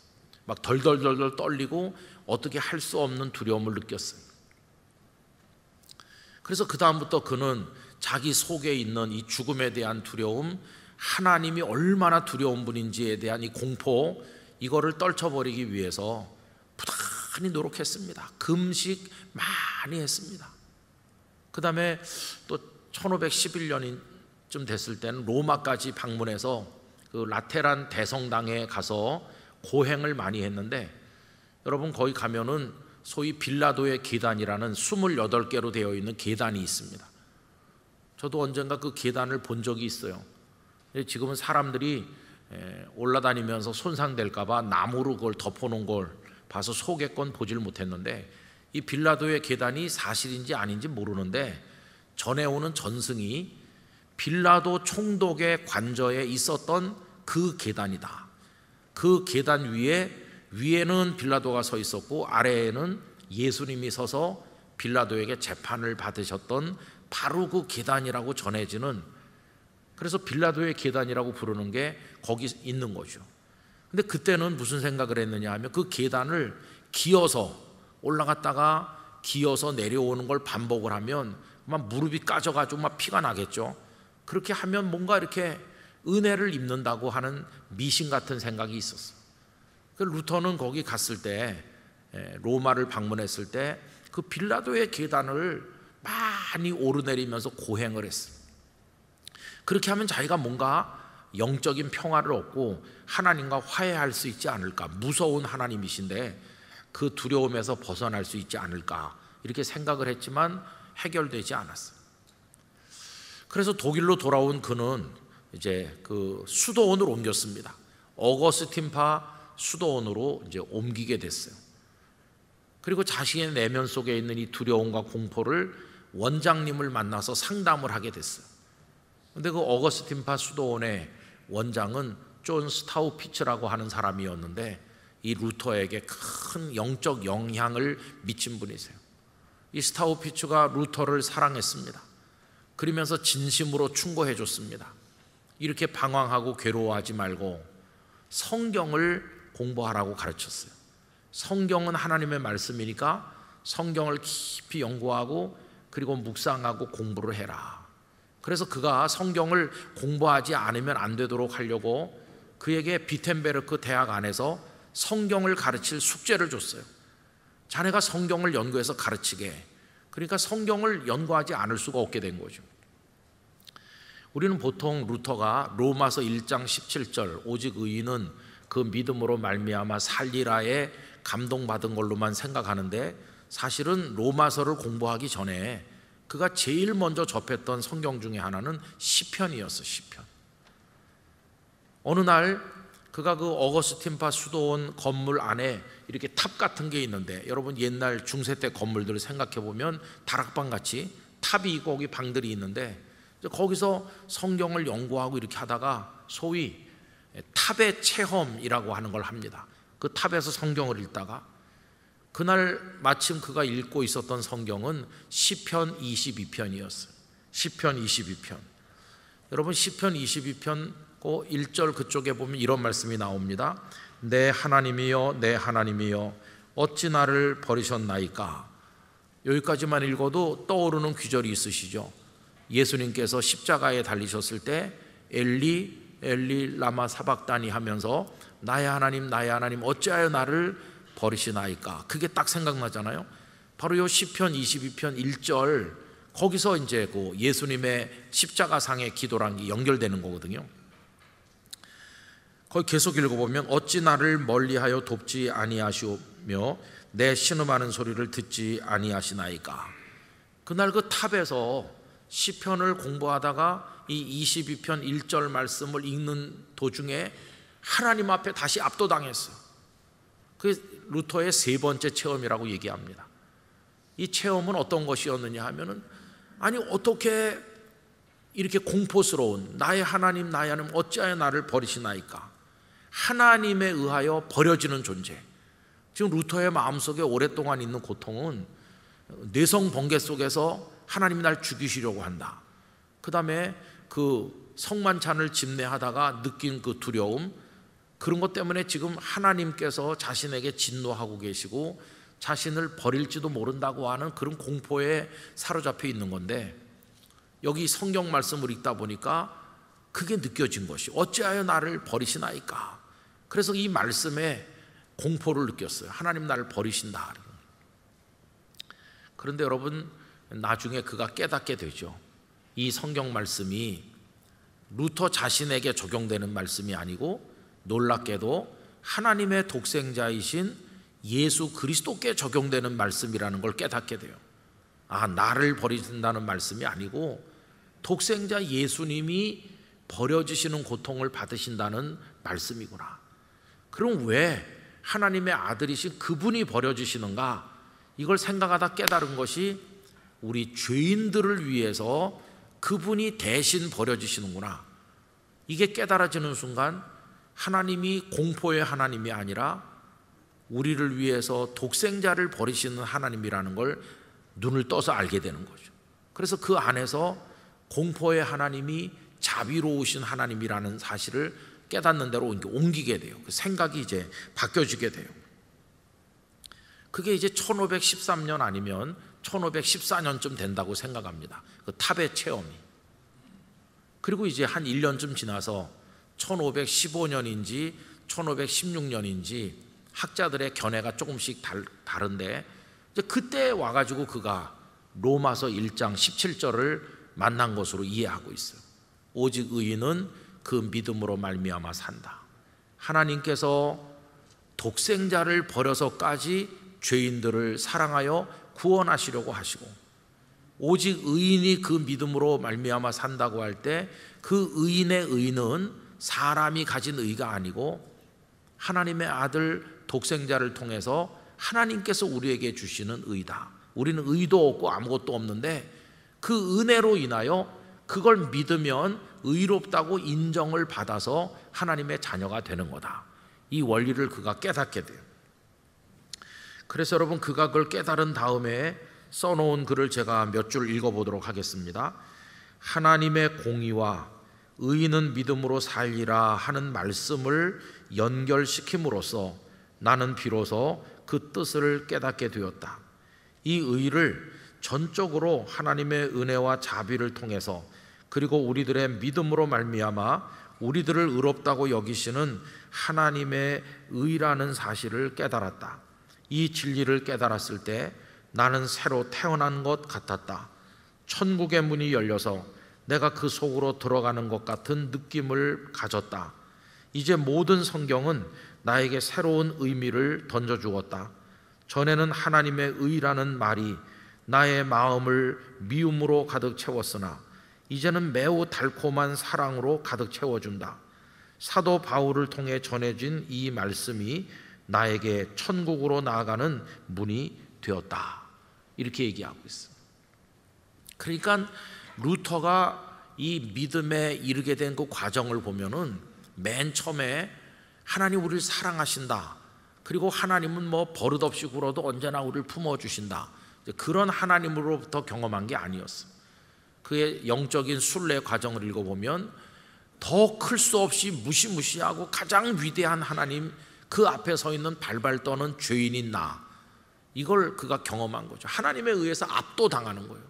막 덜덜덜덜 떨리고 어떻게 할 수 없는 두려움을 느꼈어요. 그래서 그 다음부터 그는 자기 속에 있는 이 죽음에 대한 두려움, 하나님이 얼마나 두려운 분인지에 대한 이 공포, 이거를 떨쳐버리기 위해서 부단히 노력했습니다. 금식 많이 했습니다. 그 다음에 또 1511년쯤 됐을 때는 로마까지 방문해서 그 라테란 대성당에 가서 고행을 많이 했는데, 여러분 거기 가면은 소위 빌라도의 계단이라는 28개로 되어 있는 계단이 있습니다. 저도 언젠가 그 계단을 본 적이 있어요. 지금은 사람들이 올라다니면서 손상될까 봐 나무로 그걸 덮어놓은 걸 봐서 속에건 보질 못했는데, 이 빌라도의 계단이 사실인지 아닌지 모르는데 전해오는 전승이 빌라도 총독의 관저에 있었던 그 계단이다. 그 계단 위에는 빌라도가 서 있었고 아래에는 예수님이 서서 빌라도에게 재판을 받으셨던 바로 그 계단이라고 전해지는, 그래서 빌라도의 계단이라고 부르는 게 거기 있는 거죠. 근데 그때는 무슨 생각을 했느냐 하면 그 계단을 기어서 올라갔다가 기어서 내려오는 걸 반복을 하면 막 무릎이 까져가지고 막 피가 나겠죠. 그렇게 하면 뭔가 이렇게 은혜를 입는다고 하는 미신 같은 생각이 있었어요. 그 루터는 거기 갔을 때, 로마를 방문했을 때 그 빌라도의 계단을 많이 오르내리면서 고행을 했어요. 그렇게 하면 자기가 뭔가 영적인 평화를 얻고 하나님과 화해할 수 있지 않을까, 무서운 하나님이신데 그 두려움에서 벗어날 수 있지 않을까, 이렇게 생각을 했지만 해결되지 않았어요. 그래서 독일로 돌아온 그는 이제 그 수도원으로 옮겼습니다. 어거스틴파 수도원으로 이제 옮기게 됐어요. 그리고 자신의 내면 속에 있는 이 두려움과 공포를 원장님을 만나서 상담을 하게 됐어요. 근데 그 어거스틴파 수도원의 원장은 존 스타우피츠라고 하는 사람이었는데, 이 루터에게 큰 영적 영향을 미친 분이세요. 이 스타우피츠가 루터를 사랑했습니다. 그러면서 진심으로 충고해 줬습니다. 이렇게 방황하고 괴로워하지 말고 성경을 공부하라고 가르쳤어요. 성경은 하나님의 말씀이니까 성경을 깊이 연구하고 그리고 묵상하고 공부를 해라. 그래서 그가 성경을 공부하지 않으면 안 되도록 하려고 그에게 비텐베르크 대학 안에서 성경을 가르칠 숙제를 줬어요. 자네가 성경을 연구해서 가르치게. 그러니까 성경을 연구하지 않을 수가 없게 된 거죠. 우리는 보통 루터가 로마서 1장 17절 오직 의인은 그 믿음으로 말미암아 살리라에 감동받은 걸로만 생각하는데, 사실은 로마서를 공부하기 전에 그가 제일 먼저 접했던 성경 중에 하나는 시편이었어. 시편. 어느 날 그가 그 어거스틴파 수도원 건물 안에 이렇게 탑 같은 게 있는데, 여러분 옛날 중세 때 건물들을 생각해 보면 다락방 같이 탑이 있고 거기 방들이 있는데, 거기서 성경을 연구하고 이렇게 하다가 소위 탑의 체험이라고 하는 걸 합니다. 그 탑에서 성경을 읽다가 그날 마침 그가 읽고 있었던 성경은 시편 22편이었어요. 시편 22편. 여러분 시편 22편 그 1절 그쪽에 보면 이런 말씀이 나옵니다. 내 하나님이여 내 하나님이여 어찌 나를 버리셨나이까. 여기까지만 읽어도 떠오르는 귀절이 있으시죠. 예수님께서 십자가에 달리셨을 때 엘리 엘리 라마 사박다니 하면서 나의 하나님 어찌하여 나를 버리시나이까. 그게 딱 생각나잖아요. 바로 요 시편 22편 1절 거기서 이제 그 예수님의 십자가상의 기도랑 연결되는 거거든요. 거기 계속 읽어보면 어찌 나를 멀리하여 돕지 아니하시오며 내 신음하는 소리를 듣지 아니하시나이까. 그날 그 탑에서 시편을 공부하다가 이 22편 1절 말씀을 읽는 도중에 하나님 앞에 다시 압도당했어요. 그게 루터의 세 번째 체험이라고 얘기합니다. 이 체험은 어떤 것이었느냐 하면은, 아니 어떻게 이렇게 공포스러운 나의 하나님 나의 하나님 어찌하여 나를 버리시나이까, 하나님에 의하여 버려지는 존재. 지금 루터의 마음속에 오랫동안 있는 고통은 뇌성 번개 속에서 하나님이 날 죽이시려고 한다. 그 다음에 그 성만찬을 집례하다가 느낀 그 두려움, 그런 것 때문에 지금 하나님께서 자신에게 진노하고 계시고 자신을 버릴지도 모른다고 하는 그런 공포에 사로잡혀 있는 건데, 여기 성경 말씀을 읽다 보니까 그게 느껴진 것이, 어찌하여 나를 버리시나이까. 그래서 이 말씀에 공포를 느꼈어요. 하나님 나를 버리신다. 그런데 여러분, 나중에 그가 깨닫게 되죠. 이 성경 말씀이 루터 자신에게 적용되는 말씀이 아니고 놀랍게도 하나님의 독생자이신 예수 그리스도께 적용되는 말씀이라는 걸 깨닫게 돼요. 아, 나를 버리신다는 말씀이 아니고 독생자 예수님이 버려지시는 고통을 받으신다는 말씀이구나. 그럼 왜 하나님의 아들이신 그분이 버려지시는가? 이걸 생각하다 깨달은 것이, 우리 죄인들을 위해서 그분이 대신 버려지시는구나. 이게 깨달아지는 순간 하나님이 공포의 하나님이 아니라 우리를 위해서 독생자를 버리시는 하나님이라는 걸 눈을 떠서 알게 되는 거죠. 그래서 그 안에서 공포의 하나님이 자비로우신 하나님이라는 사실을 깨닫는 대로 옮기게 돼요. 그 생각이 이제 바뀌어지게 돼요. 그게 이제 1513년 아니면 1514년쯤 된다고 생각합니다. 그 탑의 체험이. 그리고 이제 한 1년쯤 지나서 1515년인지 1516년인지 학자들의 견해가 조금씩 다른데, 이제 그때 와가지고 그가 로마서 1장 17절을 만난 것으로 이해하고 있어요. 오직 의인은 그 믿음으로 말미암아 산다. 하나님께서 독생자를 버려서까지 죄인들을 사랑하여 구원하시려고 하시고, 오직 의인이 그 믿음으로 말미암아 산다고 할 때 그 의인의 의는 사람이 가진 의가 아니고 하나님의 아들 독생자를 통해서 하나님께서 우리에게 주시는 의다. 우리는 의도 없고 아무것도 없는데 그 은혜로 인하여 그걸 믿으면 의롭다고 인정을 받아서 하나님의 자녀가 되는 거다. 이 원리를 그가 깨닫게 돼요. 그래서 여러분, 그가 그걸 깨달은 다음에 써놓은 글을 제가 몇 줄 읽어보도록 하겠습니다. 하나님의 공의와 의인은 믿음으로 살리라 하는 말씀을 연결시킴으로써 나는 비로소 그 뜻을 깨닫게 되었다. 이 의를 전적으로 하나님의 은혜와 자비를 통해서, 그리고 우리들의 믿음으로 말미암아 우리들을 의롭다고 여기시는 하나님의 의라는 사실을 깨달았다. 이 진리를 깨달았을 때 나는 새로 태어난 것 같았다. 천국의 문이 열려서 내가 그 속으로 들어가는 것 같은 느낌을 가졌다. 이제 모든 성경은 나에게 새로운 의미를 던져주었다. 전에는 하나님의 의라는 말이 나의 마음을 미움으로 가득 채웠으나 이제는 매우 달콤한 사랑으로 가득 채워준다. 사도 바울을 통해 전해진 이 말씀이 나에게 천국으로 나아가는 문이 되었다. 이렇게 얘기하고 있습니다. 그러니까 루터가 이 믿음에 이르게 된 그 과정을 보면은 맨 처음에 하나님 우리를 사랑하신다. 그리고 하나님은 뭐 버릇없이 굴어도 언제나 우리를 품어주신다. 그런 하나님으로부터 경험한 게 아니었어. 그의 영적인 순례 과정을 읽어보면 더 클 수 없이 무시무시하고 가장 위대한 하나님, 그 앞에 서 있는 발발 떠는 죄인인 나, 이걸 그가 경험한 거죠. 하나님에 의해서 압도당하는 거예요.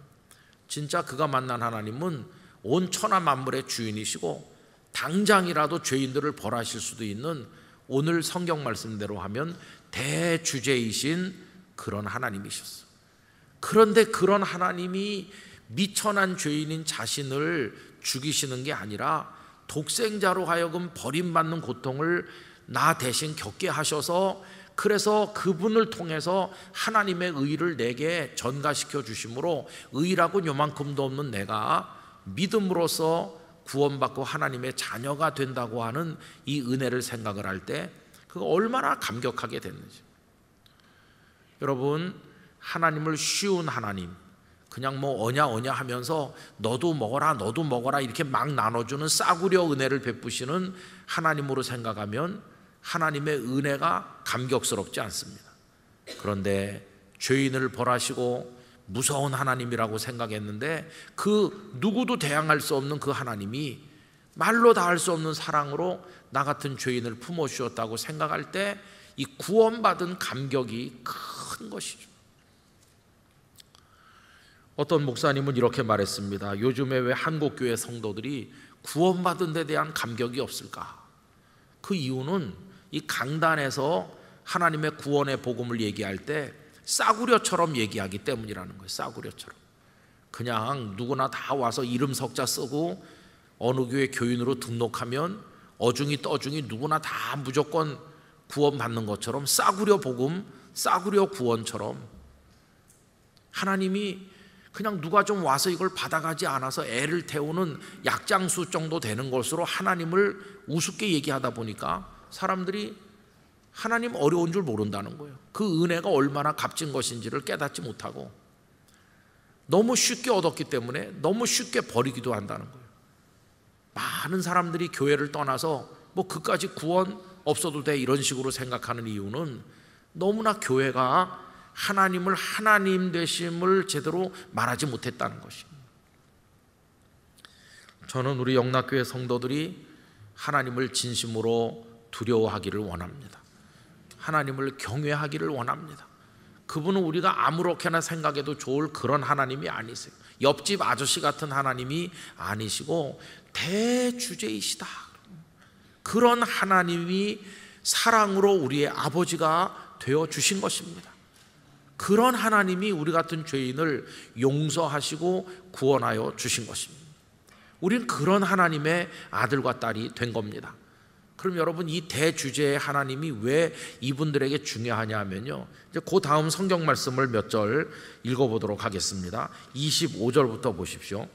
진짜 그가 만난 하나님은 온 천하 만물의 주인이시고 당장이라도 죄인들을 벌하실 수도 있는, 오늘 성경 말씀대로 하면 대주제이신 그런 하나님이셨어요. 그런데 그런 하나님이 미천한 죄인인 자신을 죽이시는 게 아니라 독생자로 하여금 버림받는 고통을 나 대신 겪게 하셔서, 그래서 그분을 통해서 하나님의 의를 내게 전가시켜 주심으로 의라고 요만큼도 없는 내가 믿음으로써 구원받고 하나님의 자녀가 된다고 하는 이 은혜를 생각을 할 때 그가 얼마나 감격하게 됐는지. 여러분, 하나님을 쉬운 하나님, 그냥 뭐 어냐 하면서 너도 먹어라 이렇게 막 나눠주는 싸구려 은혜를 베푸시는 하나님으로 생각하면 하나님의 은혜가 감격스럽지 않습니다. 그런데 죄인을 벌하시고 무서운 하나님이라고 생각했는데 그 누구도 대항할 수 없는 그 하나님이 말로 다 할 수 없는 사랑으로 나 같은 죄인을 품어주셨다고 생각할 때 이 구원받은 감격이 큰 것이죠. 어떤 목사님은 이렇게 말했습니다. 요즘에 왜 한국교회 성도들이 구원받은 데 대한 감격이 없을까? 그 이유는 이 강단에서 하나님의 구원의 복음을 얘기할 때 싸구려처럼 얘기하기 때문이라는 거예요. 싸구려처럼. 그냥 누구나 다 와서 이름 석자 쓰고 어느 교회 교인으로 등록하면 어중이 떠중이 누구나 다 무조건 구원받는 것처럼 싸구려 복음, 싸구려 구원처럼 하나님이 그냥 누가 좀 와서 이걸 받아가지 않아서 애를 태우는 약장수 정도 되는 것으로 하나님을 우습게 얘기하다 보니까 사람들이 하나님 어려운 줄 모른다는 거예요. 그 은혜가 얼마나 값진 것인지를 깨닫지 못하고 너무 쉽게 얻었기 때문에 너무 쉽게 버리기도 한다는 거예요. 많은 사람들이 교회를 떠나서 뭐 그까지 구원 없어도 돼 이런 식으로 생각하는 이유는 너무나 교회가 하나님을 하나님 되심을 제대로 말하지 못했다는 것입니다. 저는 우리 영락교회 성도들이 하나님을 진심으로 두려워하기를 원합니다. 하나님을 경외하기를 원합니다. 그분은 우리가 아무렇게나 생각해도 좋을 그런 하나님이 아니세요. 옆집 아저씨 같은 하나님이 아니시고 대주제이시다. 그런 하나님이 사랑으로 우리의 아버지가 되어 주신 것입니다. 그런 하나님이 우리 같은 죄인을 용서하시고 구원하여 주신 것입니다. 우리는 그런 하나님의 아들과 딸이 된 겁니다. 그럼 여러분, 이 대주제의 하나님이 왜 이분들에게 중요하냐 하면요, 이제 그 다음 성경 말씀을 몇 절 읽어보도록 하겠습니다. 25절부터 보십시오.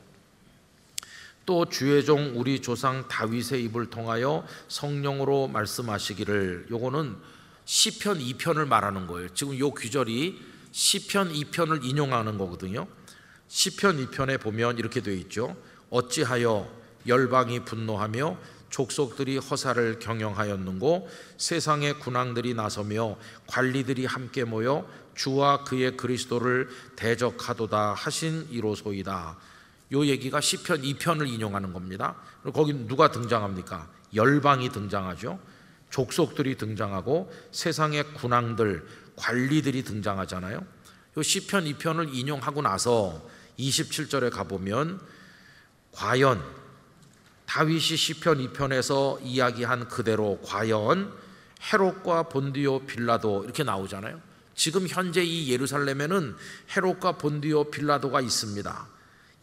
또 주의 종 우리 조상 다윗의 입을 통하여 성령으로 말씀하시기를. 요거는 시편 2편을 말하는 거예요. 지금 요 귀절이 시편 2편을 인용하는 거거든요. 시편 2편에 보면 이렇게 되어 있죠. 어찌하여 열방이 분노하며 족속들이 허사를 경영하였는고, 세상의 군왕들이 나서며 관리들이 함께 모여 주와 그의 그리스도를 대적하도다 하신 이로소이다. 요 얘기가 시편 2편을 인용하는 겁니다. 거기 누가 등장합니까? 열방이 등장하죠. 족속들이 등장하고 세상의 군왕들, 관리들이 등장하잖아요. 요 시편 2편을 인용하고 나서 27절에 가보면 과연 다윗이 시편 2편에서 이야기한 그대로 과연 헤롯과 본디오 빌라도 이렇게 나오잖아요. 지금 현재 이 예루살렘에는 헤롯과 본디오 빌라도가 있습니다.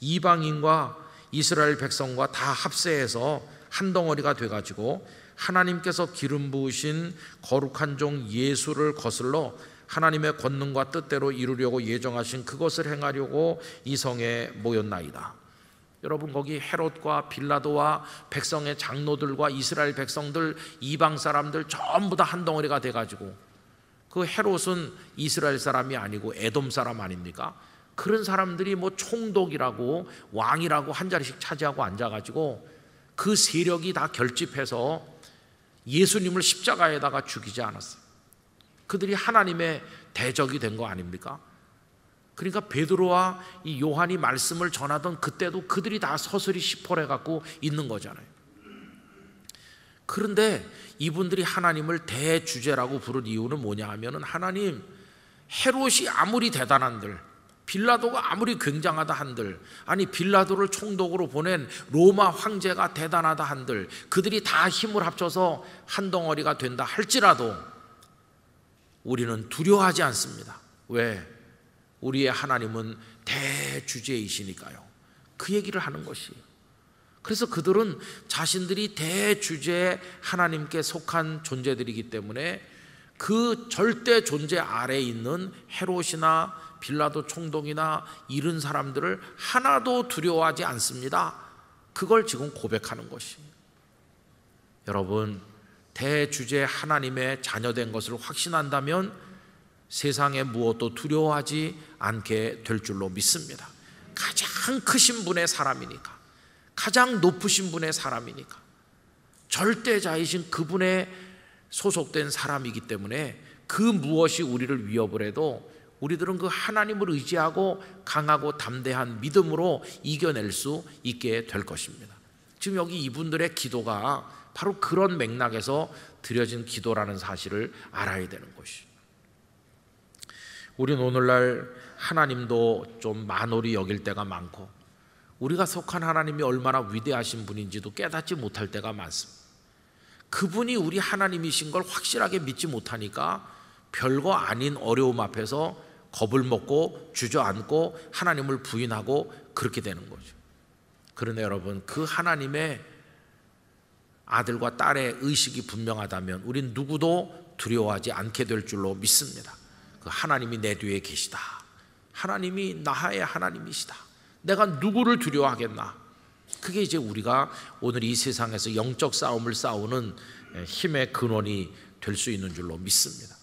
이방인과 이스라엘 백성과 다 합세해서 한 덩어리가 돼가지고 하나님께서 기름 부으신 거룩한 종 예수를 거슬러 하나님의 권능과 뜻대로 이루려고 예정하신 그것을 행하려고 이 성에 모였나이다. 여러분, 거기 헤롯과 빌라도와 백성의 장로들과 이스라엘 백성들, 이방 사람들 전부 다 한 덩어리가 돼가지고, 그 헤롯은 이스라엘 사람이 아니고 에돔 사람 아닙니까? 그런 사람들이 뭐 총독이라고 왕이라고 한 자리씩 차지하고 앉아가지고 그 세력이 다 결집해서 예수님을 십자가에다가 죽이지 않았어요. 그들이 하나님의 대적이 된 거 아닙니까? 그러니까 베드로와 이 요한이 말씀을 전하던 그때도 그들이 다 서슬이 시퍼래 갖고 있는 거잖아요. 그런데 이분들이 하나님을 대주제라고 부른 이유는 뭐냐 하면은, 하나님, 헤롯이 아무리 대단한들, 빌라도가 아무리 굉장하다 한들, 아니 빌라도를 총독으로 보낸 로마 황제가 대단하다 한들, 그들이 다 힘을 합쳐서 한 덩어리가 된다 할지라도 우리는 두려워하지 않습니다. 왜? 우리의 하나님은 대주제이시니까요. 그 얘기를 하는 것이에요. 그래서 그들은 자신들이 대주제 하나님께 속한 존재들이기 때문에 그 절대 존재 아래에 있는 헤롯이나 빌라도 총독이나 이런 사람들을 하나도 두려워하지 않습니다. 그걸 지금 고백하는 것이에요. 여러분, 대주제 하나님의 자녀된 것을 확신한다면 세상의 무엇도 두려워하지 않게 될 줄로 믿습니다. 가장 크신 분의 사람이니까, 가장 높으신 분의 사람이니까, 절대자이신 그분의 소속된 사람이기 때문에 그 무엇이 우리를 위협을 해도 우리들은 그 하나님을 의지하고 강하고 담대한 믿음으로 이겨낼 수 있게 될 것입니다. 지금 여기 이분들의 기도가 바로 그런 맥락에서 드려진 기도라는 사실을 알아야 되는 것이죠. 우리는 오늘날 하나님도 좀 만홀히 여길 때가 많고, 우리가 속한 하나님이 얼마나 위대하신 분인지도 깨닫지 못할 때가 많습니다. 그분이 우리 하나님이신 걸 확실하게 믿지 못하니까 별거 아닌 어려움 앞에서 겁을 먹고 주저앉고 하나님을 부인하고 그렇게 되는 거죠. 그러나 여러분, 그 하나님의 아들과 딸의 의식이 분명하다면 우린 누구도 두려워하지 않게 될 줄로 믿습니다. 그 하나님이 내 뒤에 계시다, 하나님이 나의 하나님이시다, 내가 누구를 두려워하겠나. 그게 이제 우리가 오늘 이 세상에서 영적 싸움을 싸우는 힘의 근원이 될 수 있는 줄로 믿습니다.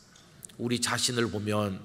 우리 자신을 보면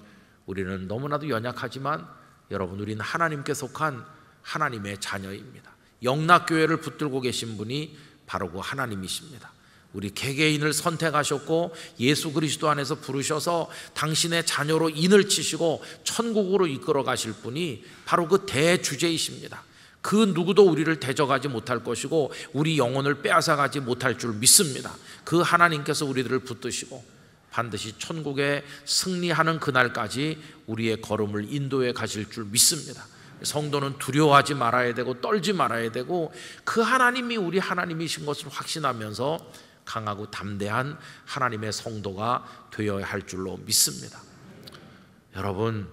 우리는 너무나도 연약하지만 여러분, 우리는 하나님께 속한 하나님의 자녀입니다. 영락교회를 붙들고 계신 분이 바로 그 하나님이십니다. 우리 개개인을 선택하셨고 예수 그리스도 안에서 부르셔서 당신의 자녀로 인을 치시고 천국으로 이끌어 가실 분이 바로 그 대주제이십니다. 그 누구도 우리를 대적하지 못할 것이고 우리 영혼을 빼앗아가지 못할 줄 믿습니다. 그 하나님께서 우리들을 붙드시고 반드시 천국에 승리하는 그날까지 우리의 걸음을 인도해 가실 줄 믿습니다. 성도는 두려워하지 말아야 되고 떨지 말아야 되고 그 하나님이 우리 하나님이신 것을 확신하면서 강하고 담대한 하나님의 성도가 되어야 할 줄로 믿습니다. 여러분,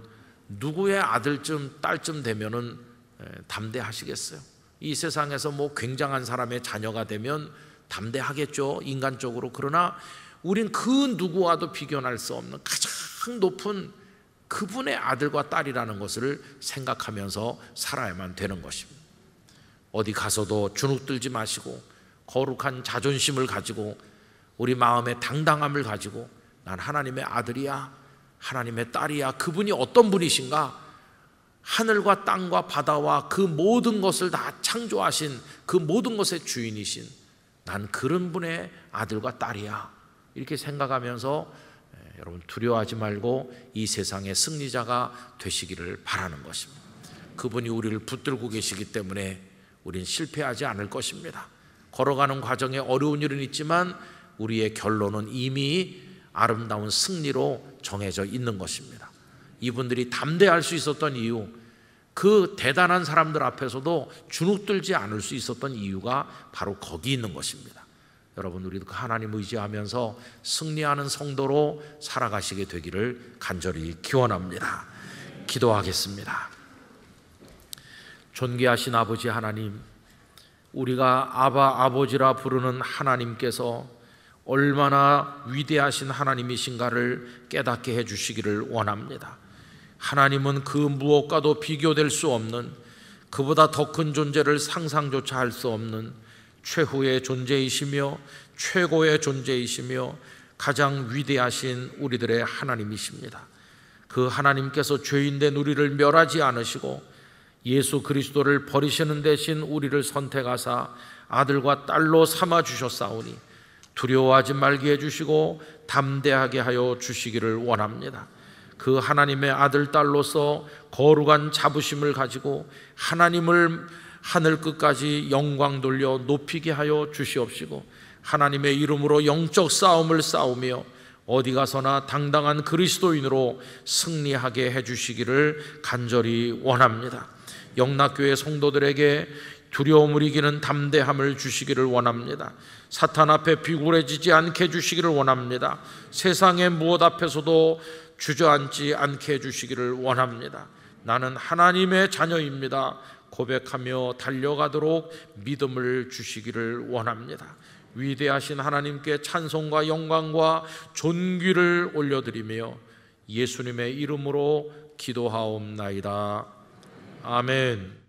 누구의 아들쯤 딸쯤 되면은 담대하시겠어요? 이 세상에서 뭐 굉장한 사람의 자녀가 되면 담대하겠죠, 인간적으로. 그러나 우린 그 누구와도 비교할 수 없는 가장 높은 그분의 아들과 딸이라는 것을 생각하면서 살아야만 되는 것입니다. 어디 가서도 주눅들지 마시고 거룩한 자존심을 가지고 우리 마음의 당당함을 가지고 난 하나님의 아들이야, 하나님의 딸이야, 그분이 어떤 분이신가, 하늘과 땅과 바다와 그 모든 것을 다 창조하신 그 모든 것의 주인이신 난 그런 분의 아들과 딸이야, 이렇게 생각하면서 여러분 두려워하지 말고 이 세상의 승리자가 되시기를 바라는 것입니다. 그분이 우리를 붙들고 계시기 때문에 우린 실패하지 않을 것입니다. 걸어가는 과정에 어려운 일은 있지만 우리의 결론은 이미 아름다운 승리로 정해져 있는 것입니다. 이분들이 담대할 수 있었던 이유, 그 대단한 사람들 앞에서도 주눅들지 않을 수 있었던 이유가 바로 거기 있는 것입니다. 여러분, 우리도 그 하나님 의지하면서 승리하는 성도로 살아가시게 되기를 간절히 기원합니다. 기도하겠습니다. 존귀하신 아버지 하나님, 우리가 아바 아버지라 부르는 하나님께서 얼마나 위대하신 하나님이신가를 깨닫게 해주시기를 원합니다. 하나님은 그 무엇과도 비교될 수 없는, 그보다 더 큰 존재를 상상조차 할 수 없는 최후의 존재이시며 최고의 존재이시며 가장 위대하신 우리들의 하나님이십니다. 그 하나님께서 죄인된 우리를 멸하지 않으시고 예수 그리스도를 버리시는 대신 우리를 선택하사 아들과 딸로 삼아 주셨사오니 두려워하지 말게 해주시고 담대하게 하여 주시기를 원합니다. 그 하나님의 아들 딸로서 거룩한 자부심을 가지고 하나님을 하늘 끝까지 영광 돌려 높이게 하여 주시옵시고 하나님의 이름으로 영적 싸움을 싸우며 어디 가서나 당당한 그리스도인으로 승리하게 해주시기를 간절히 원합니다. 영락교회 성도들에게 두려움을 이기는 담대함을 주시기를 원합니다. 사탄 앞에 비굴해지지 않게 해주시기를 원합니다. 세상의 무엇 앞에서도 주저앉지 않게 해주시기를 원합니다. 나는 하나님의 자녀입니다 고백하며 달려가도록 믿음을 주시기를 원합니다. 위대하신 하나님께 찬송과 영광과 존귀를 올려드리며 예수님의 이름으로 기도하옵나이다. 아멘.